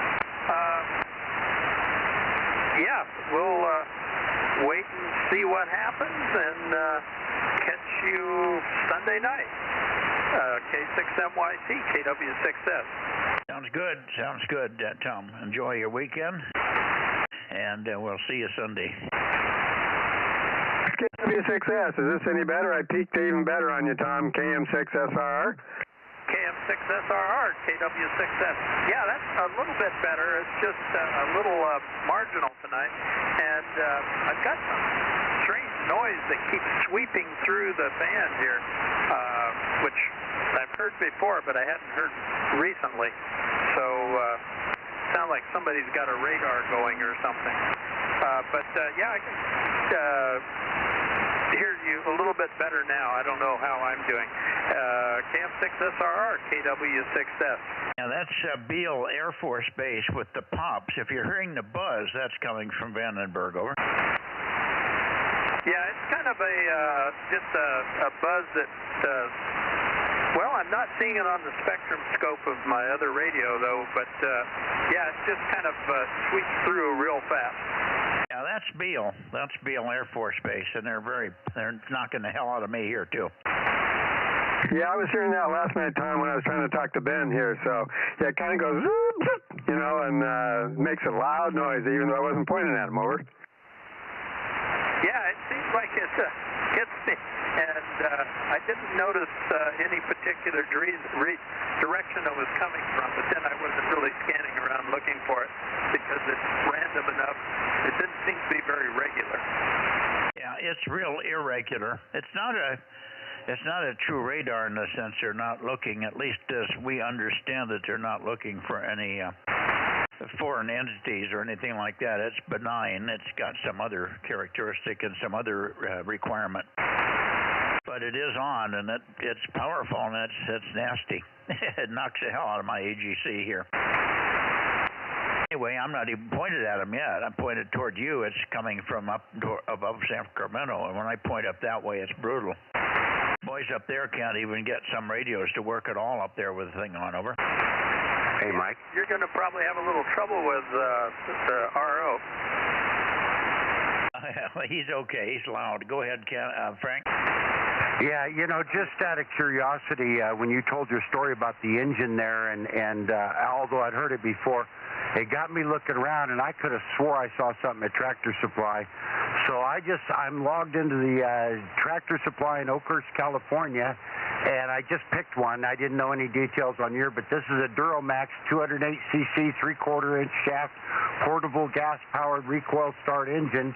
Speaker 4: Yeah, we'll wait and see what happens and catch you Sunday night. K6MYC, KW6S.
Speaker 3: Sounds good, Tom. Enjoy your weekend, and we'll see you Sunday.
Speaker 6: KW6S, is this any better? I peaked even better on you, Tom. KM6SRR.
Speaker 4: KM6SRR, KW6S. Yeah, that's a little bit better. It's just a little marginal tonight. And I've got some strange noise that keeps sweeping through the band here, which I've heard before, but I hadn't heard recently. So sound like somebody's got a radar going or something. Yeah, I can hear you a little bit better now. I don't know how I'm doing. KM6SRR, KW6S.
Speaker 3: Now that's Beale Air Force Base with the pops. If you're hearing the buzz, that's coming from Vandenberg, over.
Speaker 4: Yeah, it's kind of just a buzz that, well, I'm not seeing it on the spectrum scope of my other radio, though, but yeah, it just kind of sweeps through real fast.
Speaker 3: Yeah, that's Beale. That's Beale Air Force Base, and they're knocking the hell out of me here, too.
Speaker 6: Yeah, I was hearing that last night, Tom, when I was trying to talk to Ben here. So, yeah, it kind of goes, and makes a loud noise, even though I wasn't pointing at him, over.
Speaker 4: Yeah, it seems like it hits me, and I didn't notice any particular direction it was coming from, but then I wasn't really scanning around looking for it because it's random enough. It didn't seem to be very regular.
Speaker 3: Yeah, it's real irregular. It's not a true radar in the sense they're not looking, at least as we understand it, they're not looking for any foreign entities or anything like that. It's benign. It's got some other characteristic and some other requirement. But it is on, and it's powerful, and it's nasty. It knocks the hell out of my AGC here. Anyway, I'm not even pointed at him yet. I'm pointed toward you. It's coming from up above San Sacramento, and when I point up that way, it's brutal. Boys up there can't even get some radios to work at all up there with the thing on, over.
Speaker 5: Hey, Mike.
Speaker 4: You're going to probably have a little trouble with the RO.
Speaker 3: He's okay. He's loud. Go ahead, Frank.
Speaker 5: Yeah, just out of curiosity, when you told your story about the engine there, and although I'd heard it before, it got me looking around, and I could have swore I saw something at Tractor Supply. So I'm logged into the Tractor Supply in Oakhurst, California, and I just picked one. I didn't know any details on your, but this is a Duramax 208cc 3/4-inch shaft portable gas-powered recoil start engine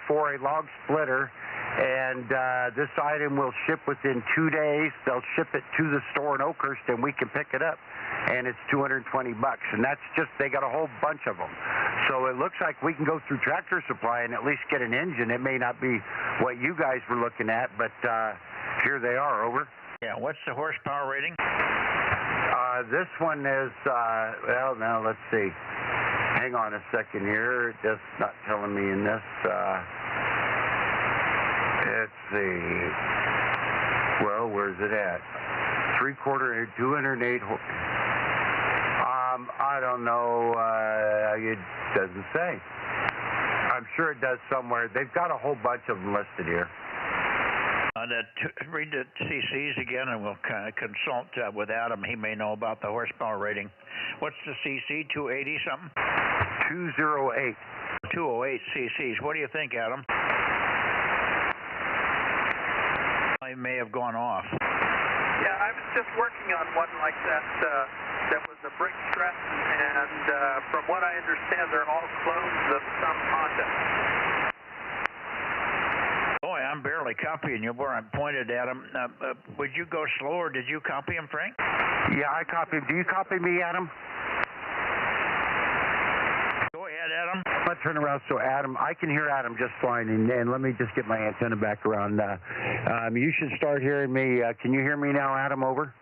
Speaker 5: for a log splitter. And this item will ship within 2 days. They'll ship it to the store in Oakhurst, and we can pick it up. And it's $220. And that's just, they got a whole bunch of them. So it looks like we can go through Tractor Supply and at least get an engine. It may not be what you guys were looking at, but here they are. Over.
Speaker 3: Yeah, what's the horsepower rating?
Speaker 5: This one is, well, now let's see. Hang on a second here. It's just not telling me in this. Let's see. Well, where's it at? 3/4, 208. I don't know. It doesn't say. I'm sure it does somewhere. They've got a whole bunch of them listed here.
Speaker 3: Read the CCs again, and we'll kind of consult with Adam. He may know about the horsepower rating. What's the CC? 280 something?
Speaker 5: 208.
Speaker 3: 208 CCs. What do you think, Adam? I may have gone off.
Speaker 4: Yeah, I was just working on one like that. That was a brick stress, and from what I understand, they're all clones of some Honda.
Speaker 3: Boy, I'm barely copying you where I'm pointed at him. Would you go slower? Did you copy him, Frank?
Speaker 5: Yeah, I copied him. Do you copy me, Adam?
Speaker 3: Go ahead, Adam.
Speaker 5: I'm going to turn around so Adam, I can hear Adam just fine, and let me just get my antenna back around. You should start hearing me. Can you hear me now, Adam? Over.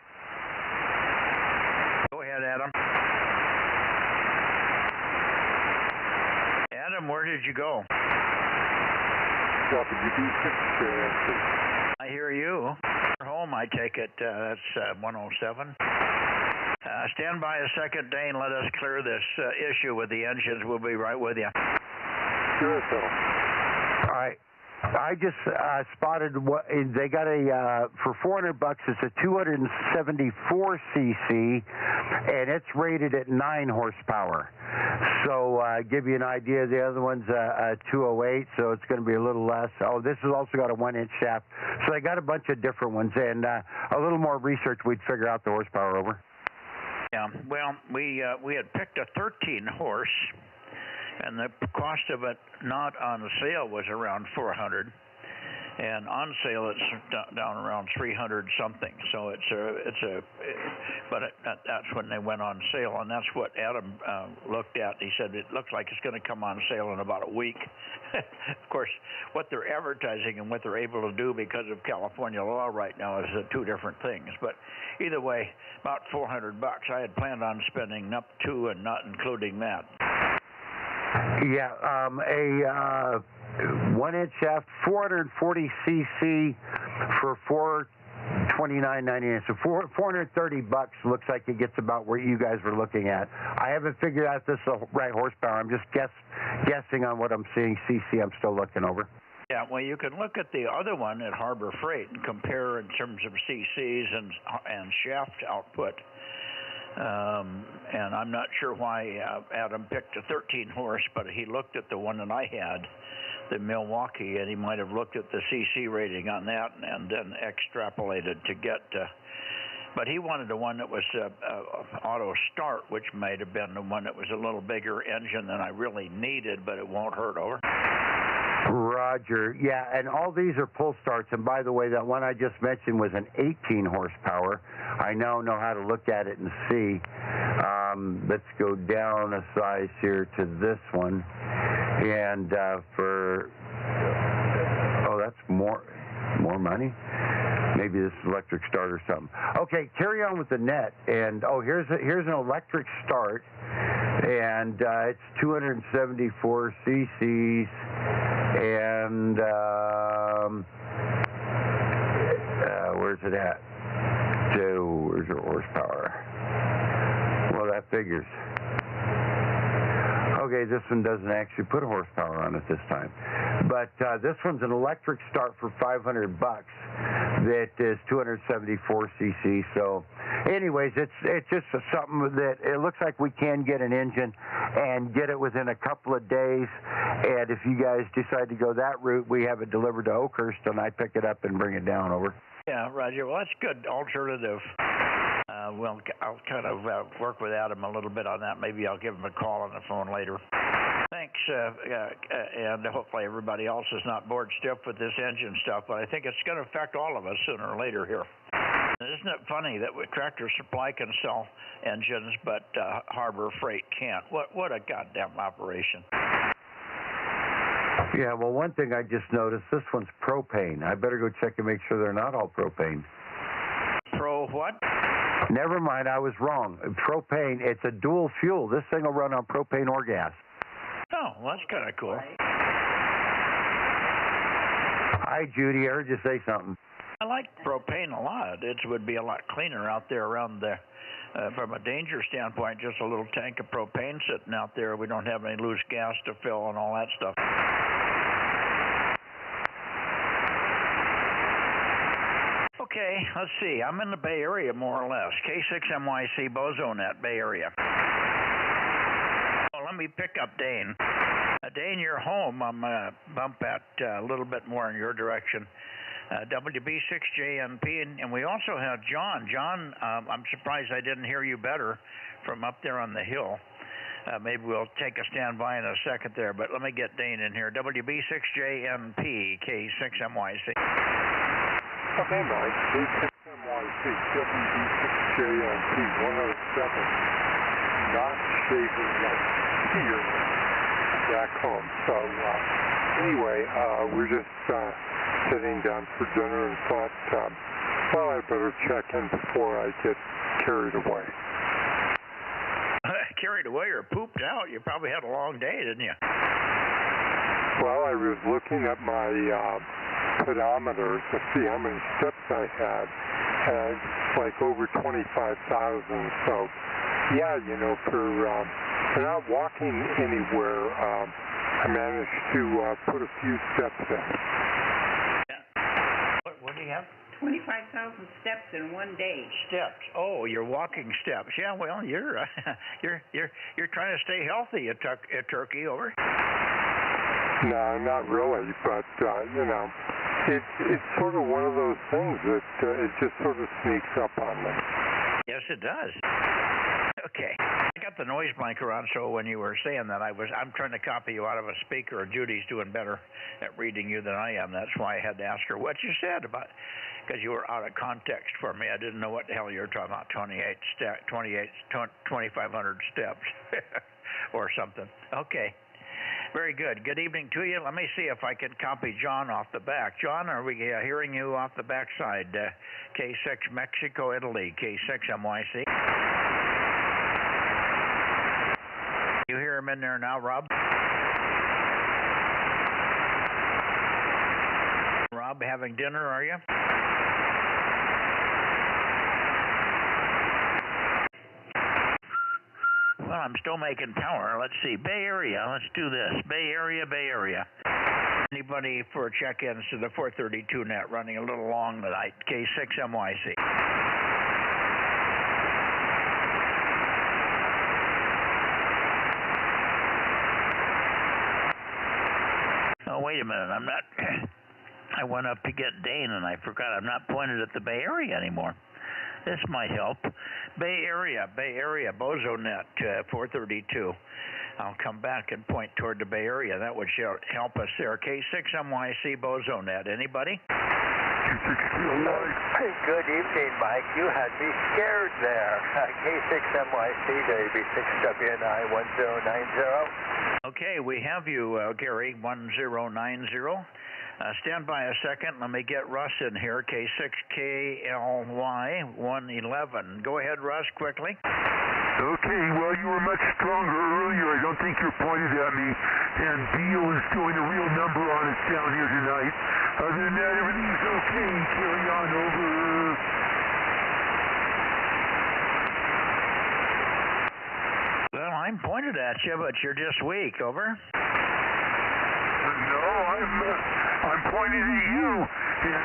Speaker 3: Go ahead, Adam. Adam, where did you go? I hear you. You're home, I take it. That's 107. Stand by a second, Dane. Let us clear this issue with the engines. We'll be right with you.
Speaker 7: Sure, so.
Speaker 5: All right. I just spotted what they got for $400. It's a 274 cc, and it's rated at 9 horsepower. So give you an idea, the other one's a 208, so it's going to be a little less. Oh, this has also got a 1-inch shaft. So they got a bunch of different ones, and a little more research, we'd figure out the horsepower. Over.
Speaker 3: Yeah. Well, we had picked a 13 horse. And the cost of it not on sale was around $400, and on sale it's down around $300 something. So that's when they went on sale, and that's what Adam looked at. He said it looks like it's going to come on sale in about a week. Of course, what they're advertising and what they're able to do because of California law right now is two different things. But either way, about $400. I had planned on spending up to and not including that.
Speaker 5: Yeah, a 1-inch shaft, 440 cc for $429.99. So $430 looks like it gets about where you guys were looking at. I haven't figured out this the right horsepower. I'm just guessing on what I'm seeing. CC, I'm still looking. Over.
Speaker 3: Yeah, well, you can look at the other one at Harbor Freight and compare in terms of CCs and shaft output. And I'm not sure why Adam picked a 13 horse, but he looked at the one that I had, the Milwaukee, and he might have looked at the CC rating on that and then extrapolated to get. But he wanted the one that was auto start, which might have been the one that was a little bigger engine than I really needed, but it won't hurt. Over.
Speaker 5: Roger. Yeah, and all these are pull starts. And by the way, that one I just mentioned was an 18 horsepower. I now know how to look at it and see. Let's go down a size here to this one. And that's more money. Maybe this is electric start or something. Okay, carry on with the net. And here's an electric start, and it's 274 cc's, and where's it at? So where's your horsepower? Well, that figures. Okay, this one doesn't actually put a horsepower on it this time. But this one's an electric start for $500 that is 274 cc. So anyways, it's just something that it looks like we can get an engine and get it within a couple of days. And if you guys decide to go that route, we have it delivered to Oakhurst, and I pick it up and bring it down. Over.
Speaker 3: Yeah, Roger. Well, that's good alternative. I'll kind of work with Adam a little bit on that. Maybe I'll give him a call on the phone later. Thanks, and hopefully everybody else is not bored stiff with this engine stuff, but I think it's going to affect all of us sooner or later here. Isn't it funny that Tractor Supply can sell engines, but Harbor Freight can't? What a goddamn operation.
Speaker 5: Yeah, well, one thing I just noticed, this one's propane. I better go check and make sure they're not all propane.
Speaker 3: Pro what?
Speaker 5: Never mind, I was wrong. Propane, it's a dual fuel. This thing will run on propane or gas.
Speaker 3: Oh, well, that's kind of cool.
Speaker 5: Hi, Judy. I heard you say something.
Speaker 3: I like propane a lot. It would be a lot cleaner out there around the, from a danger standpoint, just a little tank of propane sitting out there. We don't have any loose gas to fill and all that stuff. Okay, let's see. I'm in the Bay Area more or less. K6MYC Bozo Net, Bay Area. Oh, let me pick up Dane. Dane, you're home. I'm going to bump that a little bit more in your direction. WB6JNP, and we also have John. John, I'm surprised I didn't hear you better from up there on the hill. Maybe we'll take a standby in a second there, but let me get Dane in here. WB6JNP, K6MYC.
Speaker 1: Okay, Mike. K6MYC, WB6JNP, 107. Not shaving light here back home. So, anyway, we're just sitting down for dinner and thought, well, I better check in before I get carried away.
Speaker 3: Carried away or pooped out? You probably had a long day, didn't you?
Speaker 1: Well, I was looking at my pedometer to see how many steps I had, and it's like over 25,000. So, yeah, you know, for not walking anywhere, I managed to put a few steps in.
Speaker 3: What do you have?
Speaker 8: 25,000 steps in one day.
Speaker 3: Steps. Oh, you're walking steps. Yeah, well, you're trying to stay healthy, turkey over.
Speaker 1: No, not really, but you know, it's sort of one of those things that it just sort of sneaks up on me.
Speaker 3: Yes, it does. Okay. I got the noise blanker on, so when you were saying that, I'm trying to copy you out of a speaker. Judy's doing better at reading you than I am. That's why I had to ask her what you said about, because you were out of context for me. I didn't know what the hell you were talking about. 2,500 steps or something. Okay. Very good. Good evening to you. Let me see if I can copy John off the back. John, are we hearing you off the backside? K6 Mexico, Italy, K6MYC. You hear him in there now, Rob? Rob, having dinner, are you? Well, I'm still making power. Let's see. Bay Area. Let's do this. Bay Area, Bay Area. Anybody for check-ins to the 432 net running a little long tonight? K6MYC. Oh, wait a minute. I'm not... I went up to get Dane, and I forgot I'm not pointed at the Bay Area anymore. This might help. Bay Area, Bozo Net, 432. I'll come back and point toward the Bay Area. That would help us there. K6MYC, Bozo Net. Anybody?
Speaker 10: Good evening, Mike. You had me scared there. K6MYC, WB6WNI 1090.
Speaker 3: Okay, we have you, Gary, 1090. Stand by a second. Let me get Russ in here, K6KLY 111. Go ahead, Russ, quickly.
Speaker 7: Okay, well, you were much stronger earlier. I don't think you're pointed at me. And Dio is doing a real number on us down here tonight. Other than that, everything's okay. Carry on, over.
Speaker 3: Well, I'm pointed at you, but you're just weak. Over.
Speaker 7: No, I'm pointing at you. And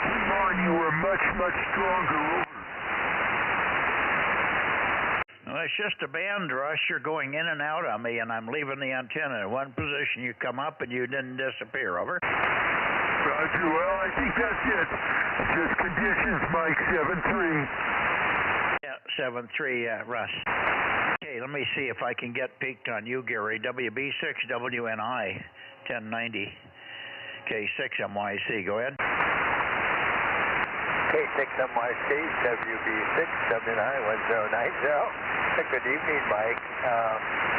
Speaker 7: come on, you were much, much stronger. Over.
Speaker 3: Well, it's just a band rush. You're going in and out on me, and I'm leaving the antenna in one position. You come up, and you didn't disappear. Over.
Speaker 7: Roger. Well, I think that's it. Just conditions, Mike. 7-3.
Speaker 3: Yeah, 7-3, Russ. Okay, let me see if I can get peaked on you, Gary. WB6WNI 1090. K6MYC. Go ahead.
Speaker 10: K6MYC, WB6791090. Good evening, Mike.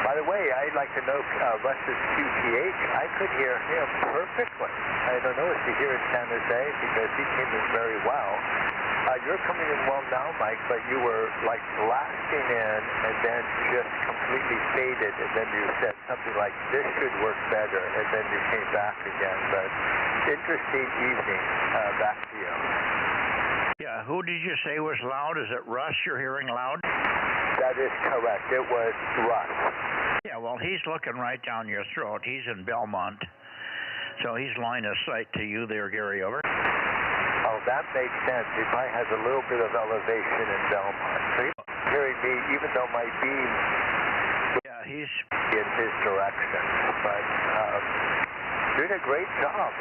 Speaker 10: By the way, I'd like to know Russ's QTH. I could hear him perfectly. I don't know if you hear in San Jose because he came in very well. You're coming in well now, Mike, but you were like blasting in and then just completely faded, and then you said something like, this should work better, and then you came back again. But interesting evening. Back to you.
Speaker 3: Yeah, who did you say was loud? Is it Russ you're hearing loud?
Speaker 10: That is correct. It was Russ.
Speaker 3: Yeah, well, he's looking right down your throat. He's in Belmont. So he's line of sight to you there, Gary, over.
Speaker 10: Oh, that makes sense. He probably has a little bit of elevation in Belmont. So he's hearing me, even though my beam
Speaker 3: he's
Speaker 10: in his direction. But doing a great job.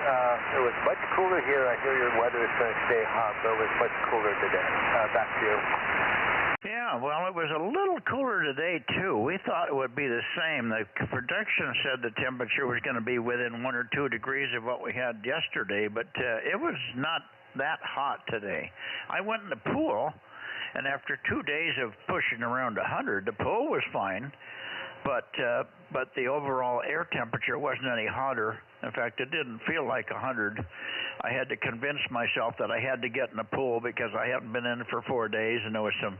Speaker 10: It was much cooler here. I hear your weather is going to stay hot, but it was much cooler today. Back to you.
Speaker 3: Yeah, well, it was a little cooler today, too. We thought it would be the same. The prediction said the temperature was going to be within 1 or 2 degrees of what we had yesterday, but it was not that hot today. I went in the pool, and after 2 days of pushing around 100, the pool was fine, but the overall air temperature wasn't any hotter. In fact, it didn't feel like 100. I had to convince myself that I had to get in the pool because I hadn't been in for 4 days, and there was some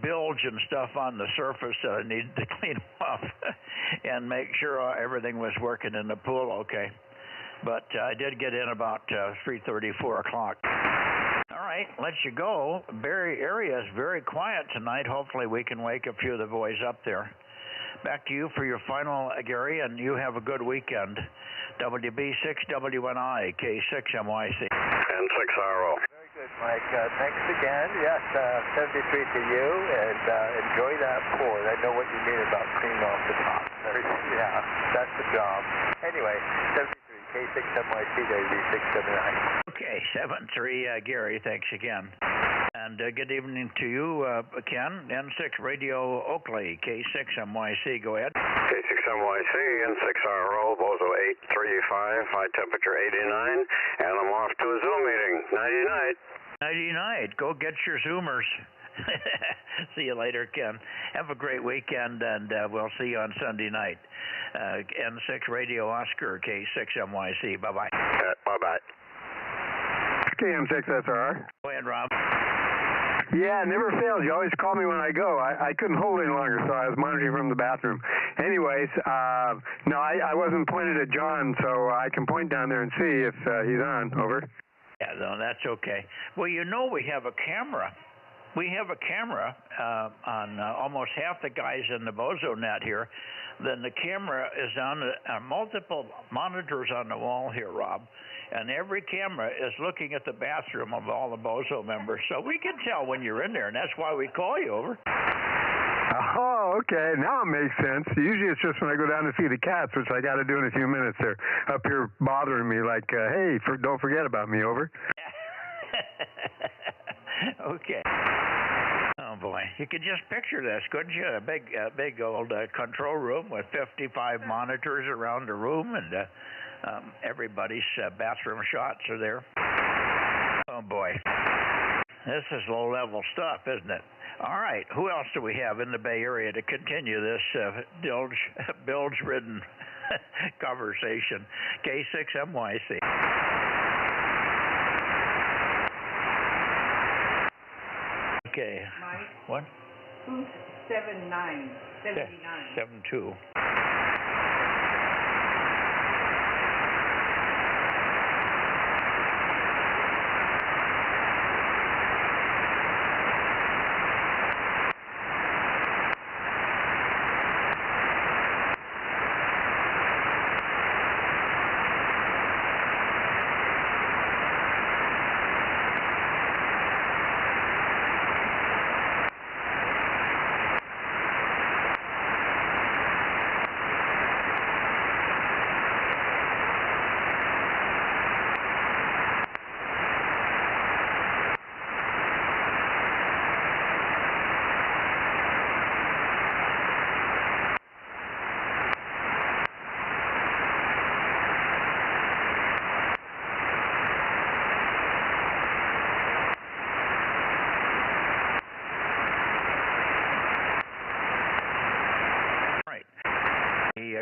Speaker 3: bilge and stuff on the surface that I needed to clean up and make sure everything was working in the pool okay. But I did get in about 3:30, 4 o'clock. All right, let you go. Barrie area is very quiet tonight. Hopefully we can wake a few of the boys up there. Back to you for your final, Gary, and you have a good weekend. WB6WNI, K6MYC.
Speaker 11: And 6RO.
Speaker 10: Very good, Mike. Thanks again. Yes, 73 to you, and enjoy that pour. I know what you mean about cream off the top. Yeah, that's the job. Anyway, 73, K6MYC, WB6WNI.
Speaker 3: Okay, 73, Gary, thanks again. And good evening to you, Ken, N6 Radio Oakley, K6MYC, go ahead.
Speaker 11: K6MYC, N6RO, Bozo 835, high temperature 89, and I'm off to a Zoom meeting. Nighty-night.
Speaker 3: Nighty-night. Go get your Zoomers. See you later, Ken. Have a great weekend, and we'll see you on Sunday night. N6 Radio Oscar, K6MYC. Bye-bye.
Speaker 11: Bye-bye.
Speaker 6: KM6SR.
Speaker 3: Go ahead, Rob.
Speaker 6: Yeah, it never fails. You always call me when I go. I couldn't hold any longer, so I was monitoring from the bathroom. Anyways, no, I wasn't pointed at John, so I can point down there and see if he's on. Over.
Speaker 3: Yeah, no, that's okay. Well, you know we have a camera. We have a camera on almost half the guys in the Bozo Net here. Then the camera is on multiple monitors on the wall here, Rob. And every camera is looking at the bathroom of all the Bozo members. So we can tell when you're in there, and that's why we call you, over.
Speaker 6: Oh, okay. Now it makes sense. Usually it's just when I go down to see the cats, which I got to do in a few minutes. They're up here bothering me like, hey, don't forget about me, over.
Speaker 3: Okay. Oh, boy. You could just picture this, couldn't you? A big old control room with 55 monitors around the room, and everybody's bathroom shots are there. Oh, boy. This is low-level stuff, isn't it? All right. Who else do we have in the Bay Area to continue this bilge-ridden conversation? K6MYC. Okay.
Speaker 8: Mike?
Speaker 3: What?
Speaker 8: 279. 79.
Speaker 3: 72.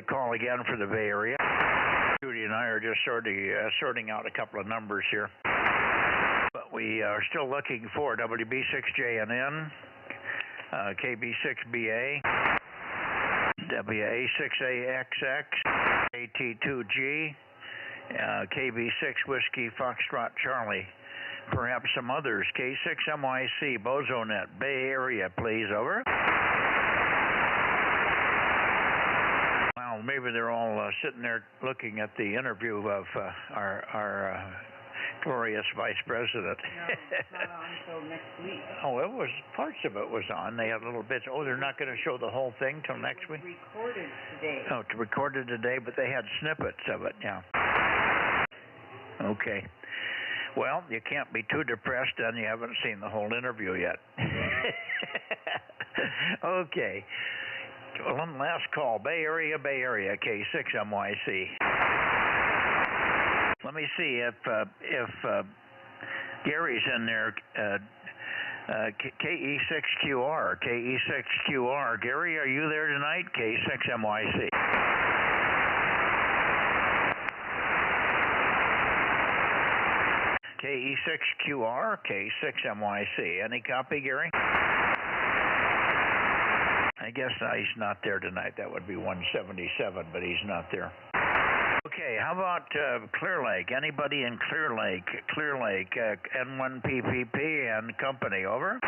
Speaker 3: call again for the Bay Area. Judy and I are just sorting out a couple of numbers here. But we are still looking for WB6JNN, KB6BA, WA6AXX, AT2G, KB6 Whiskey Foxtrot Charlie. Perhaps some others. K6MYC, Bozo Net, Bay Area, please, over. Well, maybe they're all sitting there looking at the interview of our glorious Vice President.
Speaker 8: No, it's not on until next week.
Speaker 3: Oh, it was, parts of it was on. They had little bits. Oh, they're not going to show the whole thing till next week?
Speaker 8: Recorded today.
Speaker 3: Oh, it's recorded today, but they had snippets of it, yeah. Okay. Well, you can't be too depressed and you haven't seen the whole interview yet. Okay. One last call. Bay Area, K6MYC. Let me see if Gary's in there. KE6QR. Gary, are you there tonight? K6MYC. KE6QR, K6MYC. Any copy, Gary? I guess he's not there tonight. That would be 177, but he's not there. Okay, how about Clear Lake? Anybody in Clear Lake? Clear Lake, N1PPP and company, over?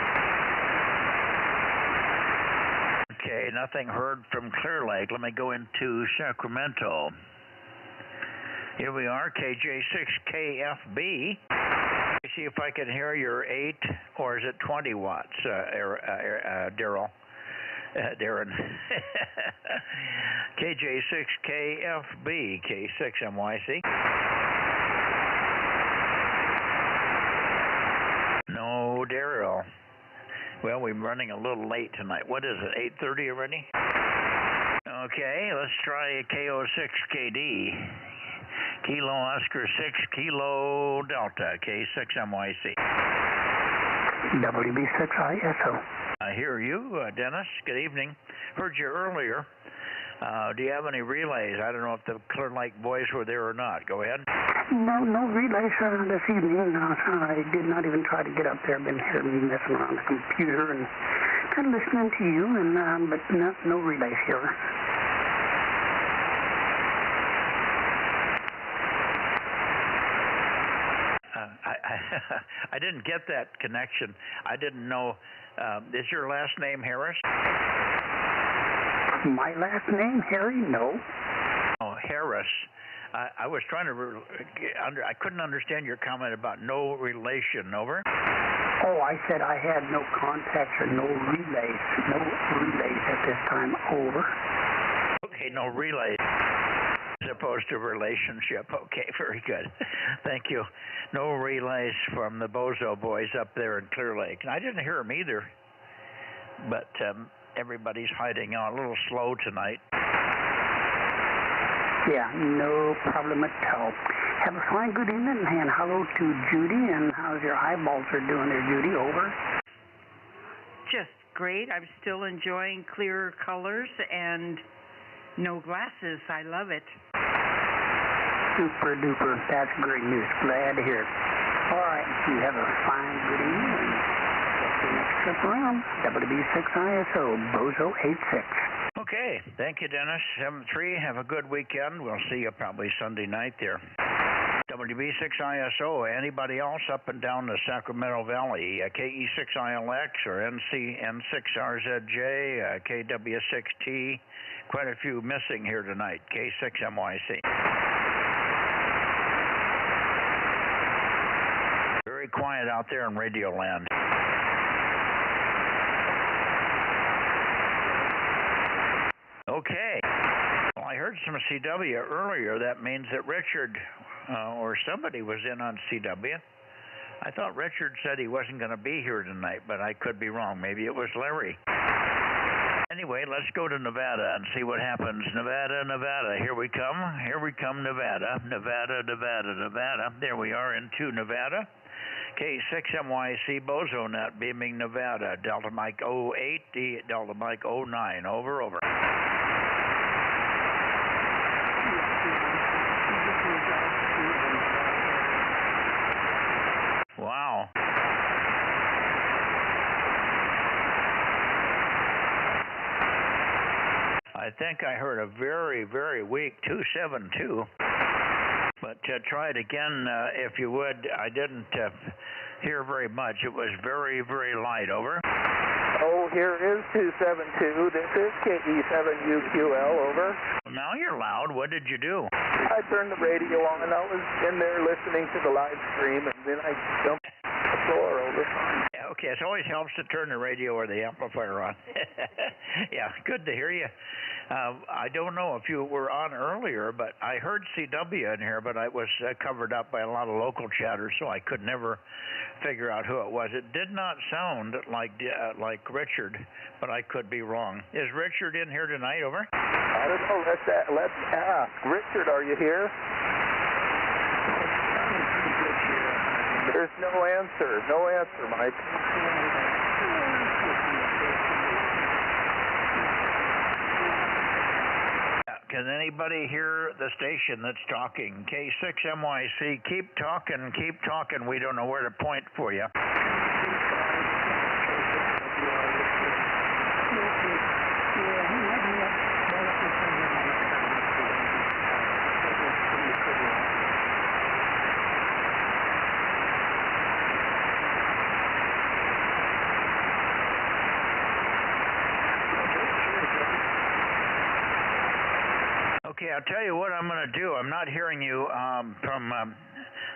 Speaker 3: Okay, nothing heard from Clear Lake. Let me go into Sacramento. Here we are, KJ6KFB. See if I can hear your 8, or is it 20 watts, Darren. KJ6KFB, K6MYC. No, Daryl. Well, we're running a little late tonight. What is it, 8:30 already? Okay, let's try KO6KD. Kilo Oscar 6, Kilo Delta, K6MYC.
Speaker 12: WB6ISO.
Speaker 3: I hear you, Dennis. Good evening. Heard you earlier. Do you have any relays? I don't know if the Clear Lake boys were there or not. Go ahead.
Speaker 12: No relays this evening. I did not even try to get up there. I've been here messing around the computer and kind of listening to you, and but no relays here.
Speaker 3: I didn't get that connection. I didn't know. Is your last name Harris?
Speaker 12: My last name, Harry? No.
Speaker 3: Oh, Harris. I was trying to I couldn't understand your comment about no relation. Over.
Speaker 12: Oh, I said I had no contacts or no relays. No relays at this time. Over.
Speaker 3: Okay, no relays. As opposed to relationship. Okay, very good. Thank you. No relays from the Bozo boys up there in Clear Lake. And I didn't hear them either. But everybody's hiding out. A little slow tonight.
Speaker 12: Yeah, no problem at all. Have a fine good evening, and hello to Judy. And how's your eyeballs are doing there, Judy? Over.
Speaker 8: Just great. I'm still enjoying clearer colors and no glasses. I love it.
Speaker 12: Super duper. That's great news. Glad to hear it. All right. You have a fine good evening. And see you next trip around. WB6ISO, Bozo 86.
Speaker 3: Okay. Thank you, Dennis. 7-3. Have a good weekend. We'll see you probably Sunday night there. WB6ISO. Anybody else up and down the Sacramento Valley? KE6ILX or N6RZJ, KW6T. Quite a few missing here tonight. K6MYC. Very quiet out there in Radio Land. Okay. Well, I heard some CW earlier. That means that Richard or somebody was in on CW. I thought Richard said he wasn't going to be here tonight, but I could be wrong. Maybe it was Larry. Anyway, let's go to Nevada and see what happens. Nevada. Here we come. Here we come, Nevada. Nevada. There we are into Nevada. K6MYC Bozo Net, beaming Nevada. Delta Mike 08, Delta Mike 09. Over. think I heard a very, very weak 272. But try it again if you would. I didn't hear very much. It was very, very light. Over.
Speaker 13: Oh, here is 272. This is KE7UQL. Over.
Speaker 3: Now you're loud. What did you do?
Speaker 13: I turned the radio on. I was in there listening to the live stream, and then I jumped to the floor. Over.
Speaker 3: Yeah, okay, it always helps to turn the radio or the amplifier on. Yeah, good to hear you. I don't know if you were on earlier, but I heard CW in here, but I was covered up by a lot of local chatter, so I could never figure out who it was. It did not sound like Richard, but I could be wrong. Is Richard in here tonight? Over.
Speaker 13: I don't know. Let's ask. Richard, are you here? There's no answer. No answer, Mike.
Speaker 3: Can anybody hear the station that's talking? K6MYC, keep talking. We don't know where to point for you. Okay, I'll tell you what I'm going to do. I'm not hearing you from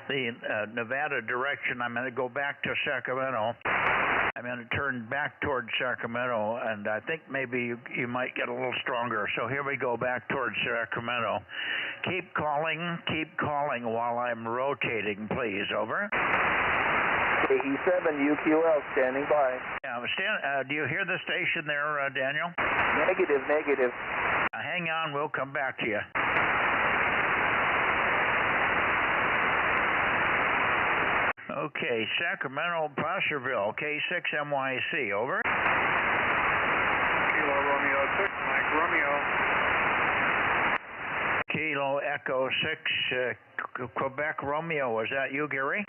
Speaker 3: the Nevada direction. I'm going to go back to Sacramento. I'm going to turn back towards Sacramento, and I think maybe you might get a little stronger. So here we go back towards Sacramento. Keep calling while I'm rotating, please. Over.
Speaker 13: KE7UQL, standing by.
Speaker 3: Yeah, do you hear the station there, Daniel?
Speaker 13: Negative.
Speaker 3: Hang on, we'll come back to you. Okay, Sacramento, Placerville, K6MYC, over.
Speaker 14: Kilo Romeo 6, Mike Romeo.
Speaker 3: Kilo Echo 6, Quebec Romeo, was that you, Gary?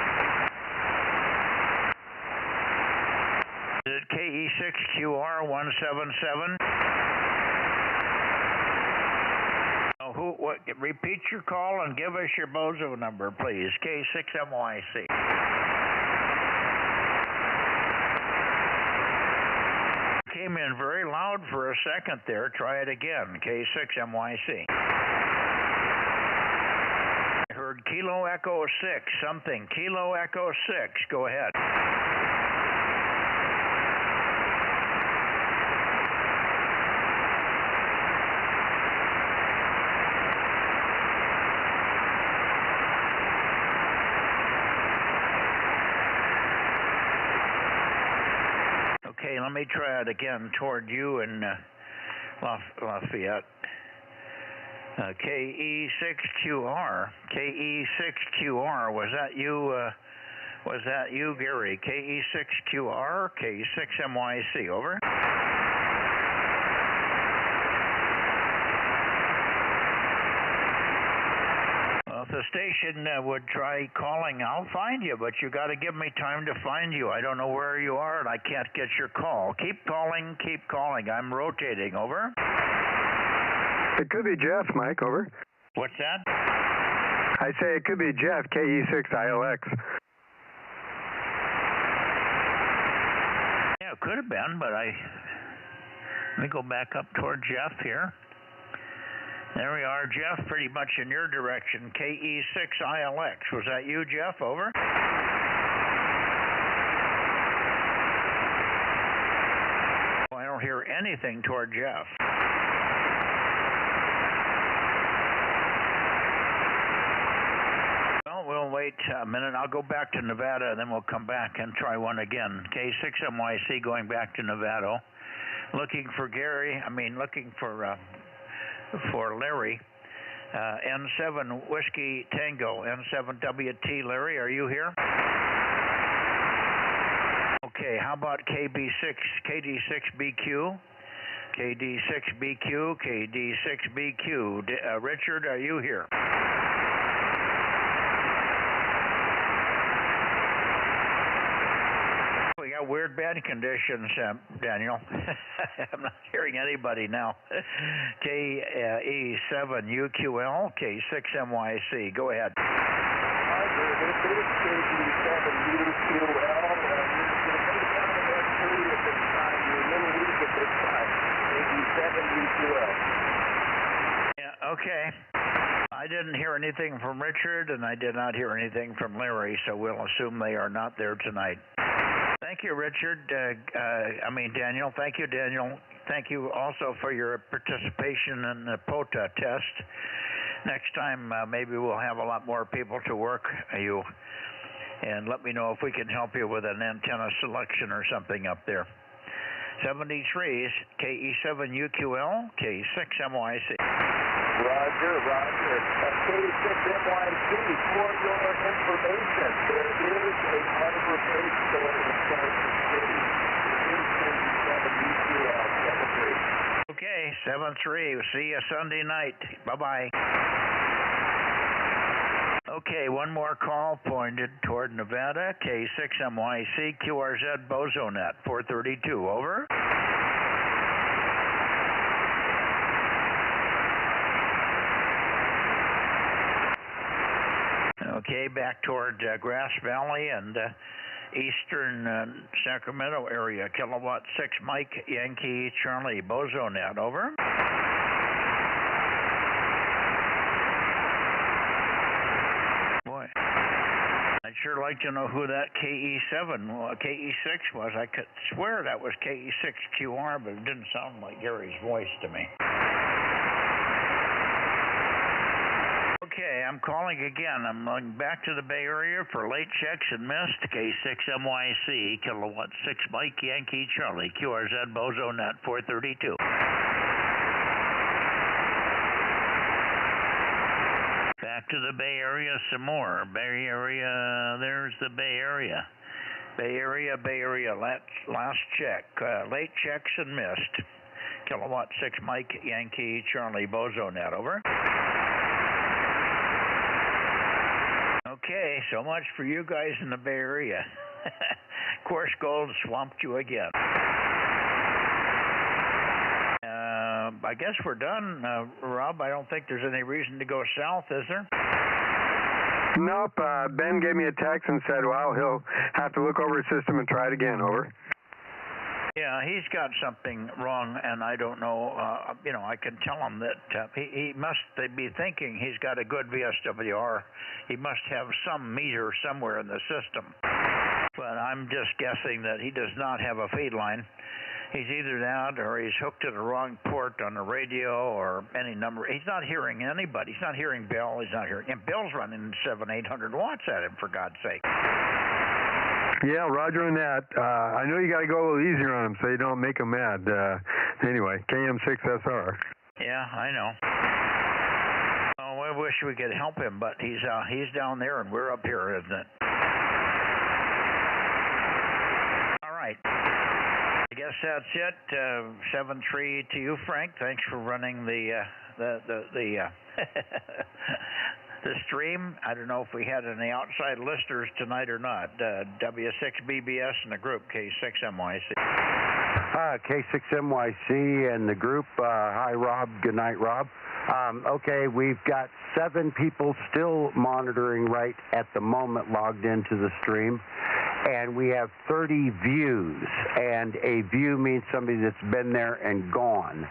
Speaker 3: Is it KE6QR 177? Repeat your call and give us your Bozo number, please. K6MYC. Came in very loud for a second there. Try it again. K6MYC. I heard Kilo Echo 6, something. Kilo Echo 6. Go ahead. Okay, let me try it again toward you in Lafayette. KE6QR. KE6QR. Was that you, Gary? KE6QR. K6MYC. Over. If the station would try calling, I'll find you, but you got to give me time to find you. I don't know where you are, and I can't get your call. Keep calling. I'm rotating. Over.
Speaker 6: It could be Jeff, Mike. Over.
Speaker 3: What's that?
Speaker 6: I say it could be Jeff, KE6ILX.
Speaker 3: Yeah, it could have been, but let me go back up toward Jeff here. There we are, Jeff, pretty much in your direction. KE6ILX. Was that you, Jeff? Over. Well, I don't hear anything toward Jeff. Well, we'll wait a minute. I'll go back to Nevada, and then we'll come back and try one again. K6MYC going back to Nevada. Looking for Gary. Looking for Larry. N7 Whiskey Tango, N7WT. Larry, are you here? Okay, how about KD6BQ? KD6BQ. Richard, are you here? We got weird band conditions, Daniel. I'm not hearing anybody now. KE7UQL, K6MYC. Go ahead.
Speaker 13: Roger, this is KE7UQL.
Speaker 3: Yeah, okay. I didn't hear anything from Richard, and I did not hear anything from Larry, so we'll assume they are not there tonight. Thank you, Richard. Daniel. Thank you, Daniel. Thank you also for your participation in the POTA test. Next time, maybe we'll have a lot more people to work you, and let me know if we can help you with an antenna selection or something up there. 73s, KE7UQL, K6MYC.
Speaker 13: Roger. K6MYC, for your information, there is a harbor base store in Carson City. K7UQL, 73.
Speaker 3: Okay, 7-3. See you Sunday night. Bye-bye. Okay, one more call pointed toward Nevada. K6MYC, QRZ, Bozo Net, 432. Over. Okay, back toward Grass Valley and eastern Sacramento area. Kilowatt 6 Mike, Yankee, Charlie, Bozo Net. Over. Boy, I'd sure like to know who that KE6 was. I could swear that was KE6QR, but it didn't sound like Gary's voice to me. Okay, I'm calling again. I'm going back to the Bay Area for late checks and missed. K6MYC, Kilowatt 6 Mike, Yankee, Charlie, QRZ, Bozo Net, 432. Back to the Bay Area some more. Bay Area, there's the Bay Area. Bay Area, last check. Late checks and missed. Kilowatt 6 Mike, Yankee, Charlie, Bozo Net. Over. Okay, so much for you guys in the Bay Area. Course Gold swamped you again. I guess we're done, Rob. I don't think there's any reason to go south, is there?
Speaker 6: Nope. Ben gave me a text and said, well, he'll have to look over his system and try it again. Over.
Speaker 3: Yeah, he's got something wrong, and I don't know. I can tell him that he must be thinking he's got a good VSWR. He must have some meter somewhere in the system. But I'm just guessing that he does not have a feed line. He's either that or he's hooked to the wrong port on the radio or any number. He's not hearing anybody. He's not hearing Bill. He's not hearing. And Bill's running 700-800 watts at him, for God's sake.
Speaker 6: Yeah, Roger on that. I know you got to go a little easier on him so you don't make him mad. Anyway, KM6SR.
Speaker 3: Yeah, I know. Oh, I wish we could help him, but he's down there and we're up here, isn't it? All right. I guess that's it. 7-3 to you, Frank. Thanks for running the the stream. I don't know if we had any outside listeners tonight or not. W6BBS and the group, K6MYC.
Speaker 5: K6MYC and the group. Hi, Rob. Good night, Rob. Okay, we've got 7 people still monitoring right at the moment logged into the stream. And we have 30 views. And a view means somebody that's been there and gone.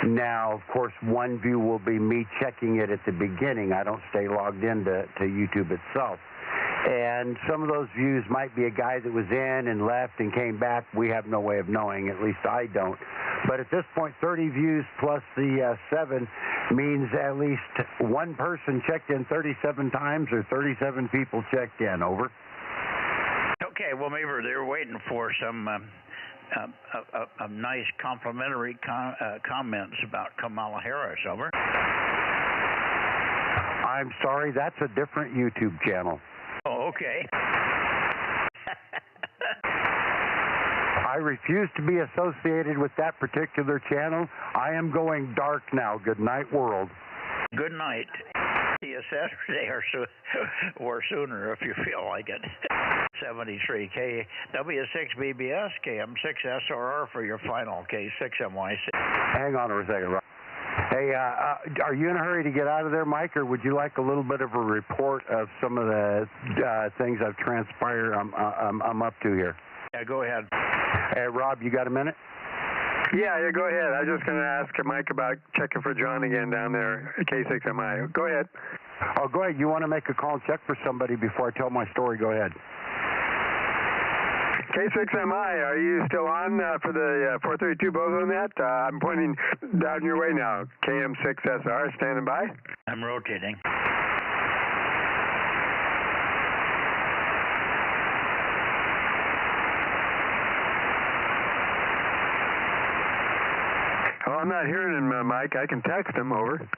Speaker 5: Now, of course, one view will be me checking it at the beginning. I don't stay logged into YouTube itself. And some of those views might be a guy that was in and left and came back. We have no way of knowing. At least I don't. But at this point, 30 views plus the 7 means at least one person checked in 37 times or 37 people checked in. Over.
Speaker 3: Okay, well, maybe they're waiting for some nice complimentary comments about Kamala Harris. Over.
Speaker 5: I'm sorry, that's a different YouTube channel.
Speaker 3: Oh, okay.
Speaker 5: I refuse to be associated with that particular channel. I am going dark now. Good night, world.
Speaker 3: Good night. See you Saturday or sooner if you feel like it. 73K W6BBS KM6SRR for your final K6MYC.
Speaker 5: Hang on a second, Rob. Hey, are you in a hurry to get out of there, Mike, or would you like a little bit of a report of some of the things I've transpired I'm up to here?
Speaker 3: Yeah, go ahead.
Speaker 5: Hey, Rob, you got a minute?
Speaker 6: Yeah, go ahead. I was just going to ask Mike about checking for John again down there at K6MI. Go ahead.
Speaker 5: Oh, go ahead. You want to make a call and check for somebody before I tell my story? Go ahead.
Speaker 6: K6MI, are you still on for the 432 Bozo Net? I'm pointing down your way now. KM6SR, standing by.
Speaker 3: I'm rotating.
Speaker 6: Oh, I'm not hearing him, Mike. I can text him over.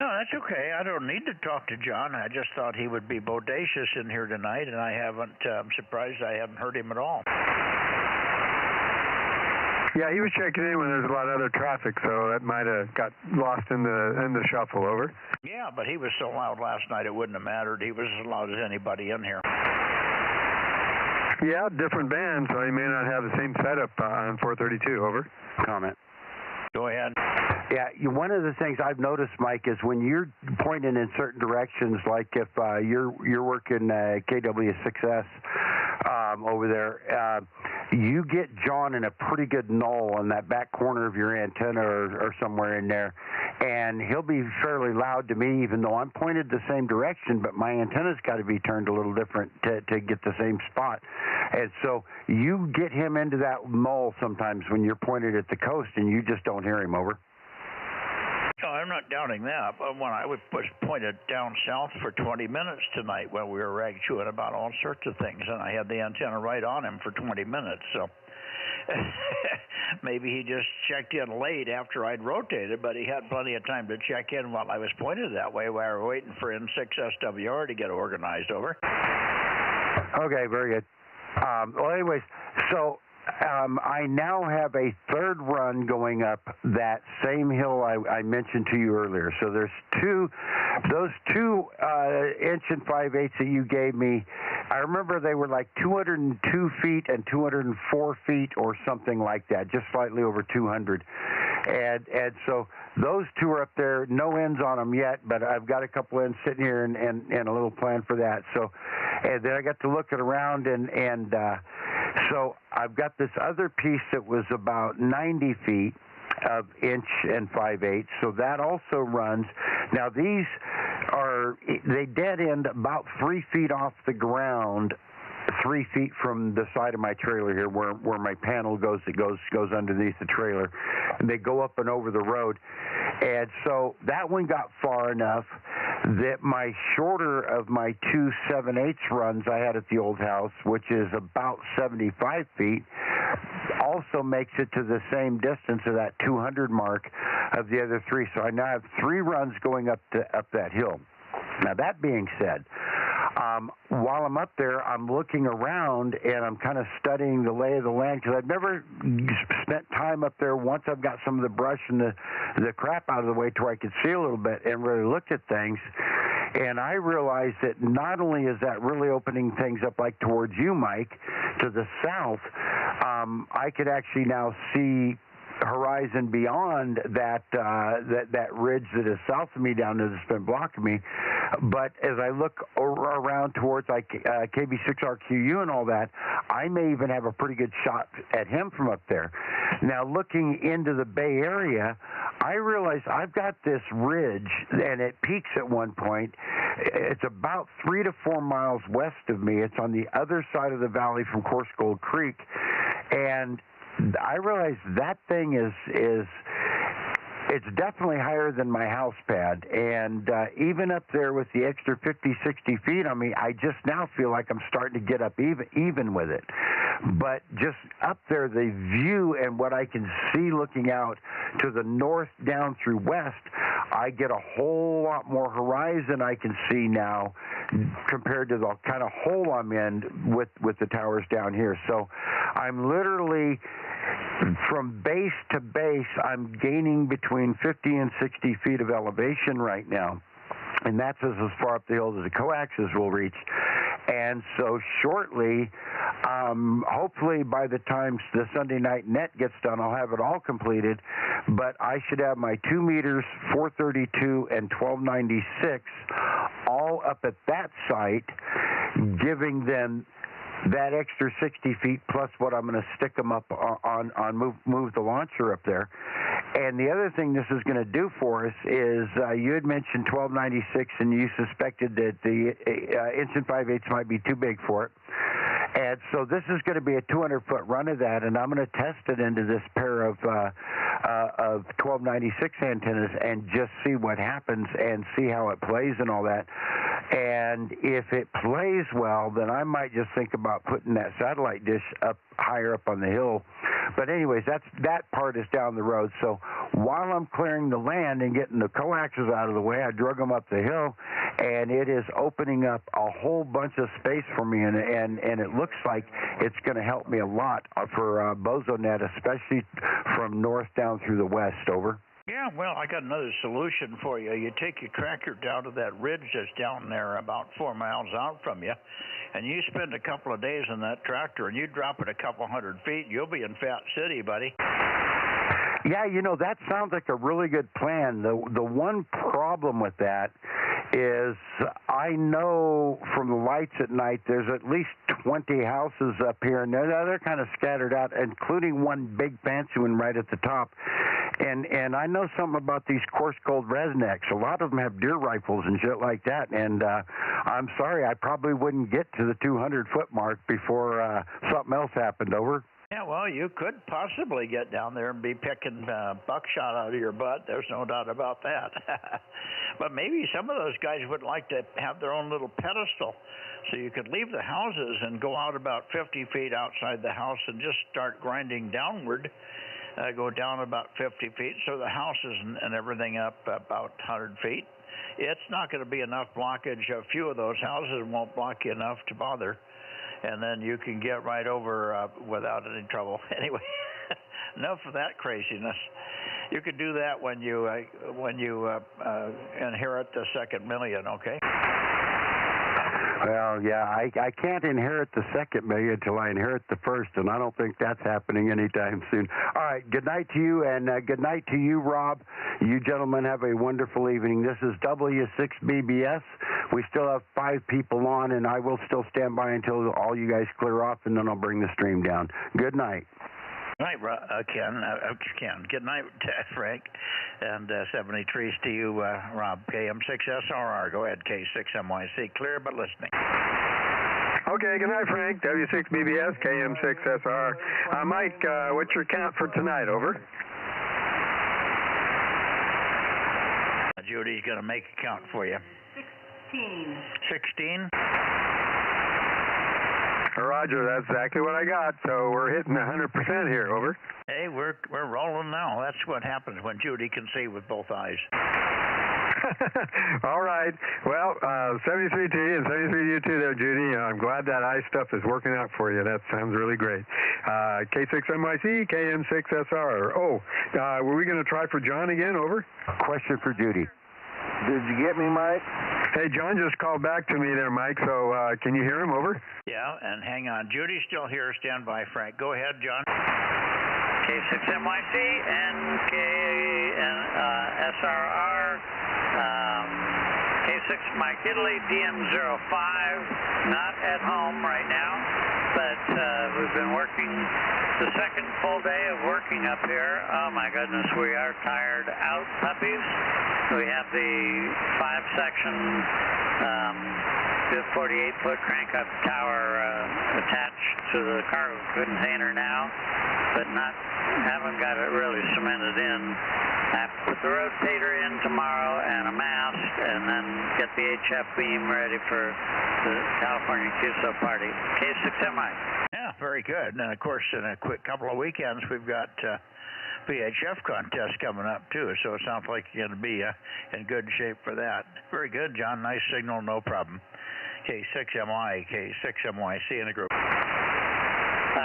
Speaker 3: No, that's okay. I don't need to talk to John. I just thought he would be bodacious in here tonight, and I haven't. I'm surprised I haven't heard him at all.
Speaker 6: Yeah, he was checking in when there's a lot of other traffic, so that might have got lost in the shuffle. Over.
Speaker 3: Yeah, but he was so loud last night it wouldn't have mattered. He was as loud as anybody in here.
Speaker 6: Yeah, different band, so he may not have the same setup on 432. Over.
Speaker 5: Comment.
Speaker 3: Go ahead.
Speaker 5: Yeah, one of the things I've noticed, Mike, is when you're pointing in certain directions, like if you're working KW6S over there, you get John in a pretty good null on that back corner of your antenna or somewhere in there, and he'll be fairly loud to me, even though I'm pointed the same direction, but my antenna's got to be turned a little different to get the same spot. And so you get him into that null sometimes when you're pointed at the coast and you just don't hear him. Over.
Speaker 3: No, I'm not doubting that. But when I was pointed down south for 20 minutes tonight when we were rag chewing about all sorts of things, and I had the antenna right on him for 20 minutes, so maybe he just checked in late after I'd rotated, but he had plenty of time to check in while I was pointed that way while we were waiting for N6SWR to get organized. Over.
Speaker 5: Okay, very good. Well, anyways, so I now have a third run going up that same hill I mentioned to you earlier. So there's those 2 inch and 5/8 that you gave me. I remember they were like 202 feet and 204 feet or something like that, just slightly over 200. And so those 2 are up there, no ends on them yet, but I've got a couple ends sitting here and a little plan for that. So, and then I got to looking around and so I've got this other piece that was about 90 feet of inch and 5/8, so that also runs. Now these they dead end about 3 feet off the ground, 3 feet from the side of my trailer here where my panel goes. It goes underneath the trailer, and they go up and over the road. And so that one got far enough that my shorter of my 2 7/8 runs I had at the old house, which is about 75 feet, also makes it to the same distance of that 200 mark of the other 3. So I now have 3 runs going up that hill. Now that being said, while I'm up there, I'm looking around and I'm kind of studying the lay of the land because I've never spent time up there once I've got some of the brush and the crap out of the way to where I could see a little bit and really look at things. And I realized that not only is that really opening things up like towards you, Mike, to the south, I could actually now see horizon beyond that ridge that is south of me down there that's been blocking me. But as I look around towards like KB6RQU and all that, I may even have a pretty good shot at him from up there. Now looking into the Bay Area, I realize I've got this ridge and it peaks at one point. It's about 3 to 4 miles west of me. It's on the other side of the valley from Coarse Gold Creek, and I realize that thing is it's definitely higher than my house pad, and even up there with the extra 50, 60 feet on me, I just now feel like I'm starting to get up even with it. But just up there, the view and what I can see looking out to the north down through west, I get a whole lot more horizon I can see now compared to the kind of hole I'm in with the towers down here. So I'm literally, from base to base, I'm gaining between 50 and 60 feet of elevation right now. And that's as far up the hill as the coaxes will reach. And so shortly, hopefully by the time the Sunday night net gets done, I'll have it all completed. But I should have my 2 meters, 432, and 1296 all up at that site, giving them that extra 60 feet plus what I'm going to stick them up on move the launcher up there. And the other thing this is going to do for us is you had mentioned 1296, and you suspected that the inch and 5/8 might be too big for it. And so this is going to be a 200-foot run of that, and I'm going to test it into this pair of 1296 antennas and just see what happens and see how it plays and all that. And if it plays well, then I might just think about putting that satellite dish up higher up on the hill. But anyways, that part is down the road. So while I'm clearing the land and getting the coaxes out of the way, I drug them up the hill, and it is opening up a whole bunch of space for me, and it looks like it's going to help me a lot for Bozo Net, especially from north down through the west. Over.
Speaker 3: Yeah, well, I got another solution for you. You take your tractor down to that ridge that's down there about 4 miles out from you, and you spend a couple of days in that tractor, and you drop it a couple 100 feet, you'll be in Fat City, buddy.
Speaker 5: Yeah, you know, that sounds like a really good plan. The one problem with that is I know from the lights at night there's at least 20 houses up here, and they're kind of scattered out, including one big fancy one right at the top. And I know something about these coarse gold resnecks. A lot of them have deer rifles and shit like that. And I'm sorry, I probably wouldn't get to the 200-foot mark before something else happened. Over.
Speaker 3: Yeah, well, you could possibly get down there and be picking buckshot out of your butt. There's no doubt about that. But maybe some of those guys would like to have their own little pedestal. So you could leave the houses and go out about 50 feet outside the house and just start grinding downward. Go down about 50 feet, so the houses and everything up about 100 feet. It's not going to be enough blockage. A few of those houses won't block you enough to bother, and then you can get right over without any trouble. Anyway, enough of that craziness. You could do that when you inherit the second million, okay?
Speaker 5: Well, yeah, I can't inherit the second million until I inherit the first, and I don't think that's happening anytime soon. All right, good night to you, and good night to you, Rob. You gentlemen have a wonderful evening. This is W6BBS. We still have 5 people on, and I will still stand by until all you guys clear off, and then I'll bring the stream down. Good night.
Speaker 3: Good night, Ken. Good night, Frank. And 70 trees to you, Rob. KM6SRR. Go ahead, K6MYC. Clear but listening.
Speaker 6: Okay, good night, Frank. W6BBS, KM6SR. Mike, what's your count for tonight? Over.
Speaker 3: Judy's going to make a count for you.
Speaker 8: 16.
Speaker 3: 16?
Speaker 6: Roger, that's exactly what I got. So we're hitting 100% here. Over.
Speaker 3: Hey, we're rolling now. That's what happens when Judy can see with both eyes.
Speaker 6: All right. Well, 73 to you and 73 to you too there, Judy. I'm glad that eye stuff is working out for you. That sounds really great. K6MYC, KM6SR. Oh, were we going to try for John again? Over.
Speaker 5: Question for Judy.
Speaker 13: Did you get me, Mike?
Speaker 6: Hey, John just called back to me there, Mike, so can you hear him? Over.
Speaker 3: Yeah, and hang on. Judy's still here. Stand by, Frank. Go ahead, John. K6MYC and KSRR. K6 Mike Italy, DM05. Not at home right now, but we've been working the second full day of working up here. Oh my goodness, we are tired out, puppies. We have the 5-section 48-foot crank-up tower attached to the cargo container now, but haven't got it really cemented in. I have to put the rotator in tomorrow and a mast, and then get the HF beam ready for the California QSO party. K6MI. Yeah, very good. And of course, in a quick couple of weekends, we've got VHF contest coming up too, so it sounds like you're going to be in good shape for that. Very good, John. Nice signal, no problem. K6MI, K6MYC in a group.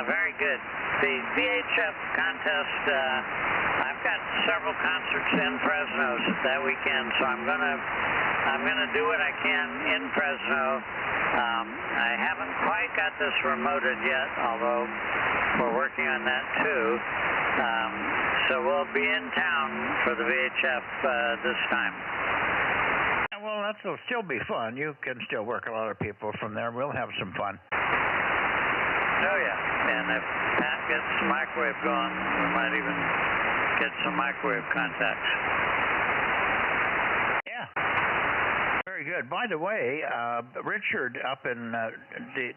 Speaker 3: Very good. The VHF contest, I've got several concerts in Fresno that weekend, so I'm gonna do what I can in Fresno.
Speaker 15: I haven't quite got this remoted yet, although we're working on that too. So we'll be in town for the VHF this time.
Speaker 3: Well, that'll still be fun. You can still work a lot of people from there. We'll have some fun.
Speaker 15: Oh, yeah. And if Pat gets the microwave going, we might even get some microwave contacts.
Speaker 3: Yeah. Very good. By the way, Richard up in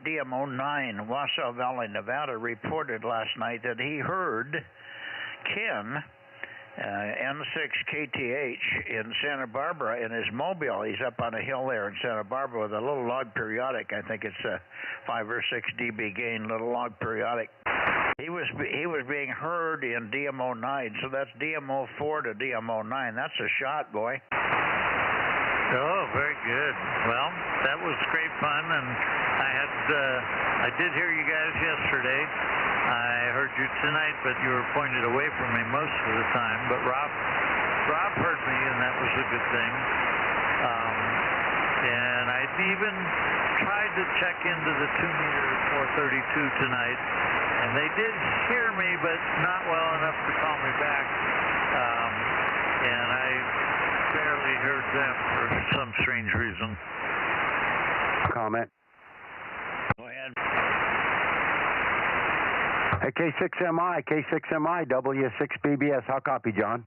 Speaker 3: DMO 9, Wassaw Valley, Nevada, reported last night that he heard Ken N6KTH in Santa Barbara in his mobile. He's up on a hill there in Santa Barbara with a little log periodic. I think it's a 5 or 6 dB gain, little log periodic. He was being heard in DMO 9, so that's DMO 4 to DMO 9. That's a shot, boy.
Speaker 15: Oh, very good. Well, that was great fun, and I did hear you guys yesterday. I heard you tonight, but you were pointed away from me most of the time. But Rob heard me, and that was a good thing. And I even tried to check into the 2-meter 432 tonight, and they did hear me, but not well enough to call me back. And I barely heard them for some strange reason.
Speaker 5: Comment.
Speaker 3: Go ahead.
Speaker 5: Hey, K6MI, W6BBS. How copy, John?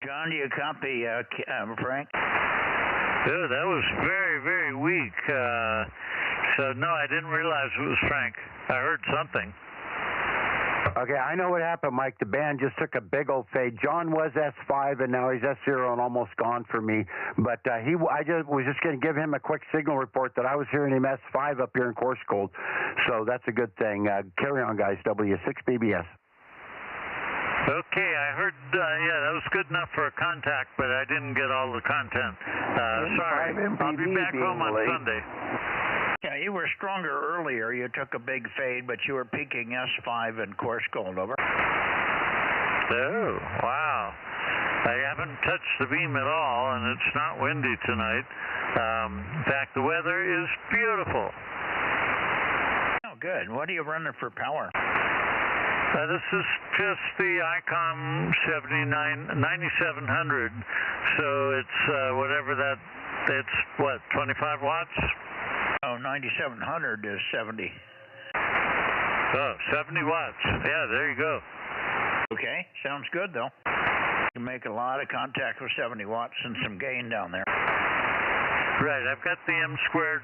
Speaker 3: John, do you copy Frank?
Speaker 15: Oh, that was very, very weak. So, no, I didn't realize it was Frank. I heard something.
Speaker 5: Okay, I know what happened, Mike. The band just took a big old fade. John was S5, and now he's S0 and almost gone for me. But I was just going to give him a quick signal report that I was hearing him S5 up here in Coarse Gold. So that's a good thing. Carry on, guys. W6BBS.
Speaker 15: Okay, I heard, that was good enough for a contact, but I didn't get all the content. Sorry. I'll be back home on Sunday.
Speaker 3: Yeah, you were stronger earlier. You took a big fade, but you were peaking S5 in Coarse Gold, over.
Speaker 15: Oh, wow. I haven't touched the beam at all, and it's not windy tonight. In fact, the weather is beautiful.
Speaker 3: Oh, good. What are you running for power?
Speaker 15: This is just the ICOM 9700, so it's whatever that, it's what, 25 watts?
Speaker 3: Oh, 9700 is 70.
Speaker 15: Oh, 70 watts. Yeah, there you go.
Speaker 3: Okay, sounds good, though. You can make a lot of contact with 70 watts and some gain down there.
Speaker 15: Right, I've got the M-squared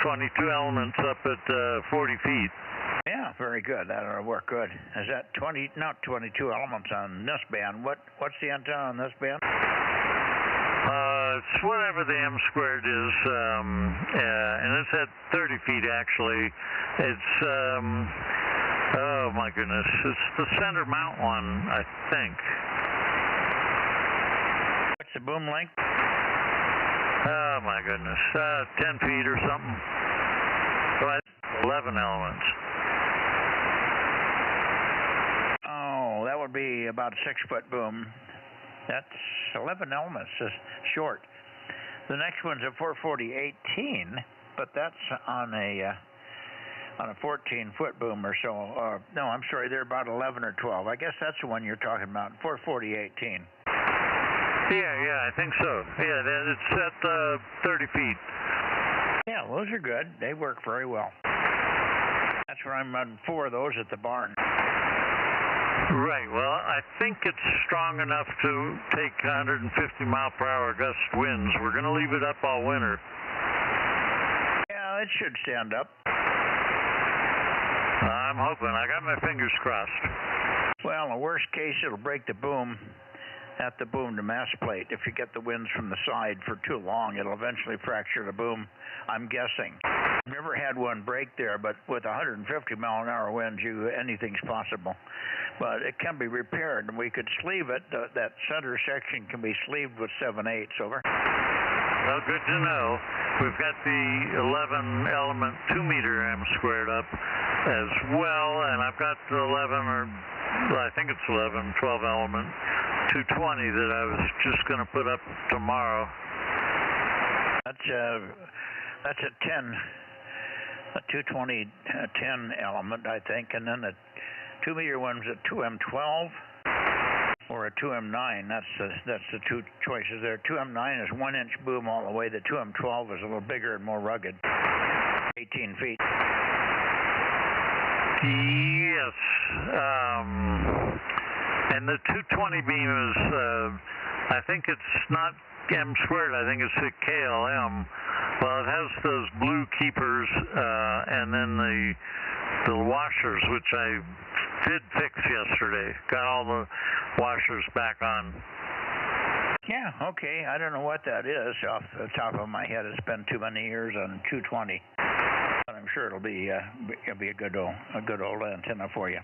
Speaker 15: 22 elements up at 40 feet.
Speaker 3: Yeah, very good. That'll work good. Is that not 22 elements on this band? What's the antenna on this band?
Speaker 15: It's whatever the M-squared is, and it's at 30 feet, actually. It's, oh my goodness, it's the center mount one, I think.
Speaker 3: What's the boom length?
Speaker 15: Oh my goodness, 10 feet or something. So 11 elements.
Speaker 3: Oh, that would be about a 6-foot boom. That's 11 elements, is short. The next one's a 440-18, but that's on a 14-foot boom or so. No, I'm sorry, they're about 11 or 12. I guess that's the one you're talking about, 440-18.
Speaker 15: Yeah, I think so. Yeah, it's at 30 feet.
Speaker 3: Yeah, those are good. They work very well. That's where I'm running 4 of those at the barn.
Speaker 15: Right. Well, I think it's strong enough to take 150-mile-per-hour gust winds. We're going to leave it up all winter.
Speaker 3: Yeah, it should stand up.
Speaker 15: I'm hoping. I got my fingers crossed.
Speaker 3: Well, in the worst case, it'll break the boom at the boom to mass plate. If you get the winds from the side for too long, it'll eventually fracture the boom, I'm guessing. I've never had one break there, but with 150-mile-an-hour winds, anything's possible. But it can be repaired, and we could sleeve it. That center section can be sleeved with 7/8, over.
Speaker 15: Well, good to know. We've got the 11-element 2-meter M-squared up as well, and I've got the 11, or I think it's 11, 12-element 220 that I was just going to put up tomorrow.
Speaker 3: That's a 10, a 220 10 element, I think, and then the 2 meter one's a 2M12 or a 2M9. That's the two choices there. 2M9 is 1 inch boom all the way. The 2M12 is a little bigger and more rugged, 18 feet.
Speaker 15: Yes. And the 220 beam is, I think it's not M squared, I think it's a KLM. Well, it has those blue keepers and then the washers, which I did fix yesterday. Got all the washers back on.
Speaker 3: Yeah, okay. I don't know what that is off the top of my head. It's been too many years on 220. But I'm sure it'll be a good old antenna for you.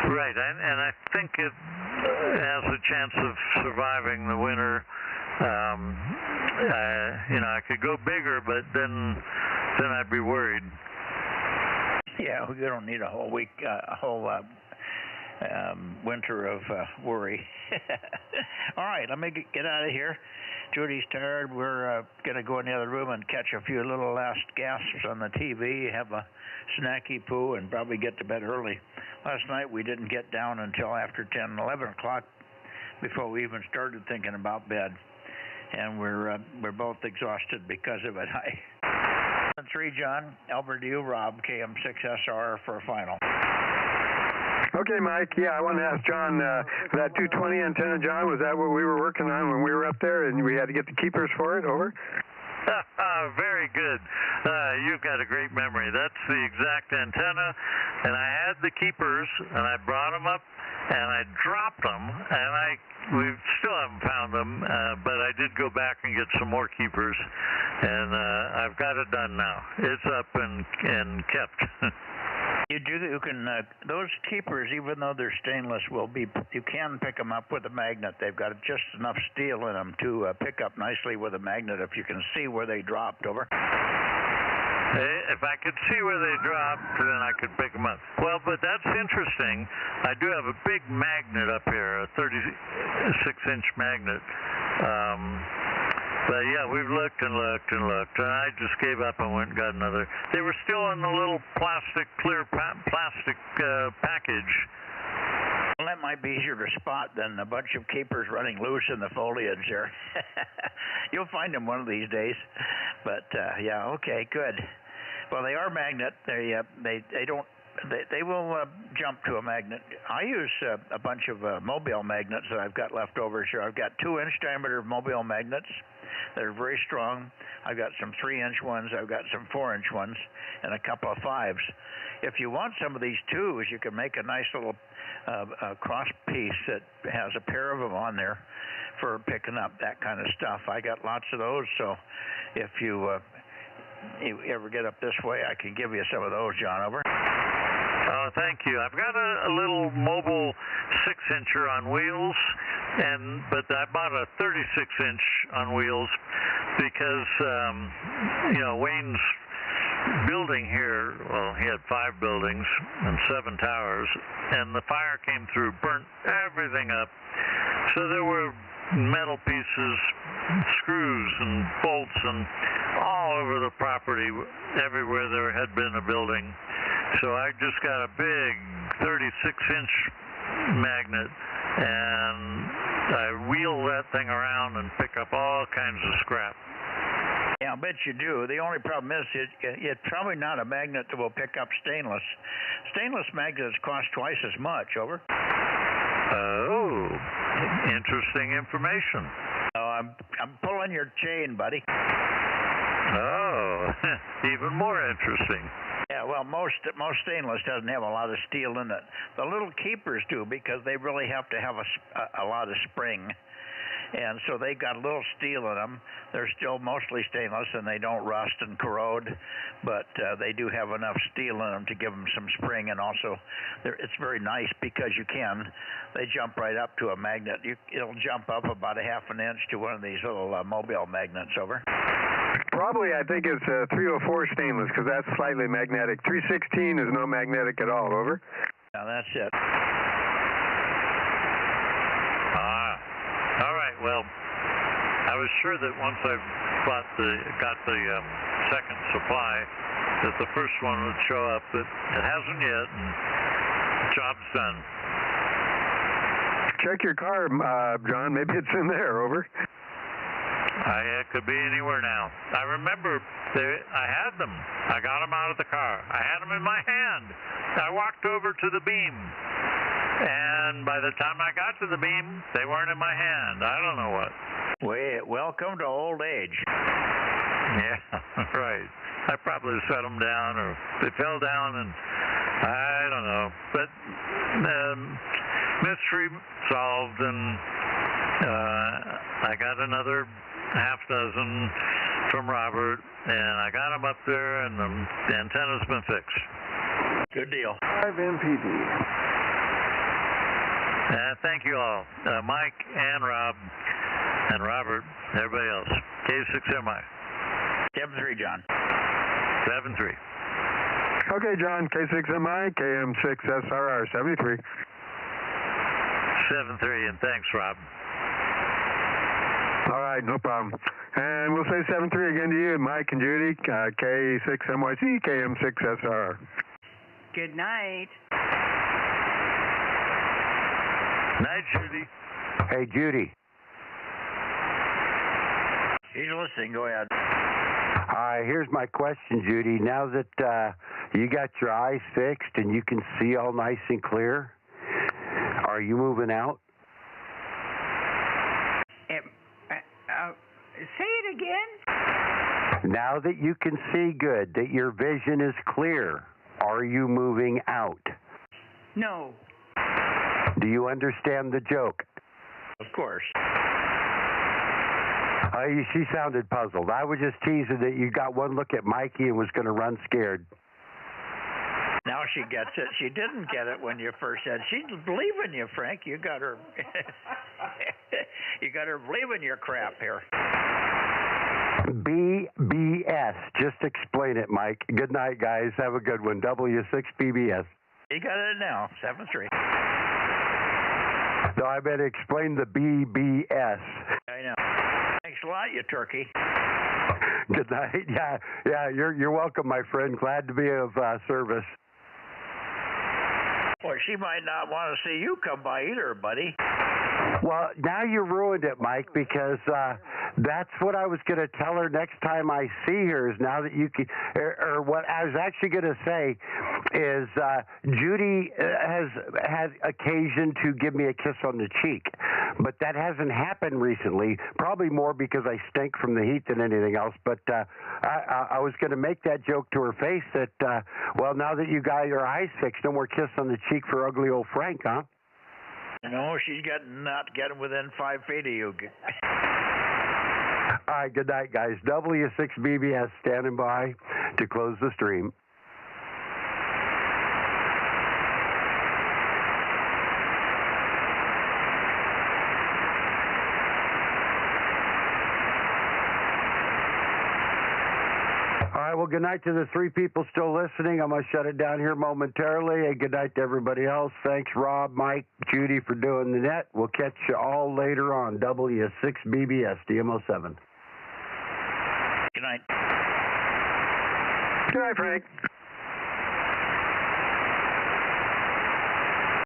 Speaker 15: Right, and I think it has a chance of surviving the winter. I could go bigger, but then I'd be worried.
Speaker 3: Yeah, we don't need a whole week, winter of worry. All right, let me get out of here. Judy's tired. We're going to go in the other room and catch a few little last gasps on the TV, have a snacky poo, and probably get to bed early. Last night we didn't get down until after 10, 11 o'clock before we even started thinking about bed. And we're both exhausted because of it. Hi. 3, John. Albert, you, Rob, KM6SR for a final.
Speaker 6: Okay, Mike. Yeah, I wanted to ask John, that 220 antenna, John, was that what we were working on when we were up there and we had to get the keepers for it? Over?
Speaker 15: Very good. You've got a great memory. That's the exact antenna, and I had the keepers, and I brought them up, and I dropped them, and we still haven't found them, but I did go back and get some more keepers, and I've got it done now. It's up and kept.
Speaker 3: You can those keepers, even though they're stainless, you can pick them up with a magnet. They've got just enough steel in them to pick up nicely with a magnet if you can see where they dropped. Over.
Speaker 15: If I could see where they dropped, then I could pick them up. Well, but that's interesting. I do have a big magnet up here, a 36-inch magnet. But yeah, we've looked and looked and looked, and I just gave up and went and got another. They were still in the little clear plastic package.
Speaker 3: Well, that might be easier to spot than a bunch of keepers running loose in the foliage there. You'll find them one of these days. But yeah, okay, good. Well, they are magnet. They will jump to a magnet. I use a bunch of mobile magnets that I've got left over here. I've got 2-inch diameter mobile magnets that are very strong. I've got some 3-inch ones. I've got some 4-inch ones and a couple of 5s. If you want some of these 2s, you can make a nice little cross piece that has a pair of them on there for picking up that kind of stuff. I got lots of those, so if you ever get up this way, I can give you some of those, John. Over.
Speaker 15: Oh, thank you. I've got a little mobile 6-incher on wheels, but I bought a 36-inch on wheels because Wayne's building here, well, he had 5 buildings and 7 towers, and the fire came through, burnt everything up. So there were metal pieces, screws and bolts and all over the property, everywhere there had been a building. So I just got a big 36-inch magnet, and I wheel that thing around and pick up all kinds of scrap.
Speaker 3: Yeah, I bet you do. The only problem is it's probably not a magnet that will pick up stainless. Stainless magnets cost twice as much. Over.
Speaker 15: Oh, interesting information.
Speaker 3: Oh, I'm pulling your chain, buddy.
Speaker 15: Oh, even more interesting.
Speaker 3: Yeah, well, most stainless doesn't have a lot of steel in it. The little keepers do because they really have to have a lot of spring. And so they got a little steel in them. They're still mostly stainless, and they don't rust and corrode, but they do have enough steel in them to give them some spring. And also, it's very nice because they jump right up to a magnet. It'll jump up about a half an inch to one of these little mobile magnets. Over.
Speaker 6: Probably, I think it's 304 stainless because that's slightly magnetic. 316 is no magnetic at all. Over.
Speaker 3: Now that's it.
Speaker 15: All right. Well, I was sure that once I got the second supply, that the first one would show up, but it hasn't yet, and the job's done.
Speaker 6: Check your car, John. Maybe it's in there. Over.
Speaker 15: It could be anywhere now. I remember I had them. I got them out of the car. I had them in my hand. I walked over to the beam, and by the time I got to the beam, they weren't in my hand. I don't know what.
Speaker 3: Welcome to old age.
Speaker 15: Yeah, right. I probably set them down, or they fell down, and I don't know. But mystery solved, and I got another half dozen from Robert, and I got them up there, and the antenna's been fixed.
Speaker 3: Good deal.
Speaker 13: 5 MPD.
Speaker 15: Thank you all, Mike and Rob and Robert, everybody else. K6MI.
Speaker 3: 7-3, John.
Speaker 15: 7-3.
Speaker 6: Okay, John. K6MI, KM6SRR, 73.
Speaker 15: 7-3, and thanks, Rob.
Speaker 6: All right, no problem. And we'll say 7-3 again to you, Mike and Judy, K6MYC, KM6SRR.
Speaker 8: Good night.
Speaker 15: Night, Judy.
Speaker 5: Hey, Judy.
Speaker 3: He's listening. Go ahead.
Speaker 5: Here's my question, Judy. Now that you got your eyes fixed and you can see all nice and clear, are you moving out?
Speaker 8: Say it again.
Speaker 5: Now that you can see good, that your vision is clear, are you moving out?
Speaker 8: No.
Speaker 5: Do you understand the joke?
Speaker 3: Of course.
Speaker 5: She sounded puzzled. I was just teasing that you got one look at Mikey and was going to run scared.
Speaker 3: Now she gets it. She didn't get it when you first said. She's believing you, Frank. You got her. You got her believing your crap here.
Speaker 5: BBS. Just explain it, Mike. Good night, guys. Have a good one. W6BBS.
Speaker 3: You got it now. 7-3.
Speaker 5: No, I better explain the BBS.
Speaker 3: I know. Thanks a lot, you turkey.
Speaker 5: Good night. Yeah. You're welcome, my friend. Glad to be of service.
Speaker 3: Well, she might not want to see you come by either, buddy.
Speaker 5: Well, now you ruined it, Mike, because that's what I was going to tell her next time I see her is now that you can, or what I was actually going to say is Judy has had occasion to give me a kiss on the cheek, but that hasn't happened recently, probably more because I stink from the heat than anything else, but I was going to make that joke to her face that, well, now that you got your eyes fixed, no more kiss on the cheek for ugly old Frank, huh?
Speaker 3: No, she's not getting within 5 feet of you.
Speaker 5: All right, good night, guys. W6BBS standing by to close the stream. All right, well, good night to the 3 people still listening. I'm going to shut it down here momentarily. And good night to everybody else. Thanks, Rob, Mike, Judy, for doing the net. We'll catch you all later on W6BBS, DMO7.
Speaker 3: Good night.
Speaker 6: Good night, Frank.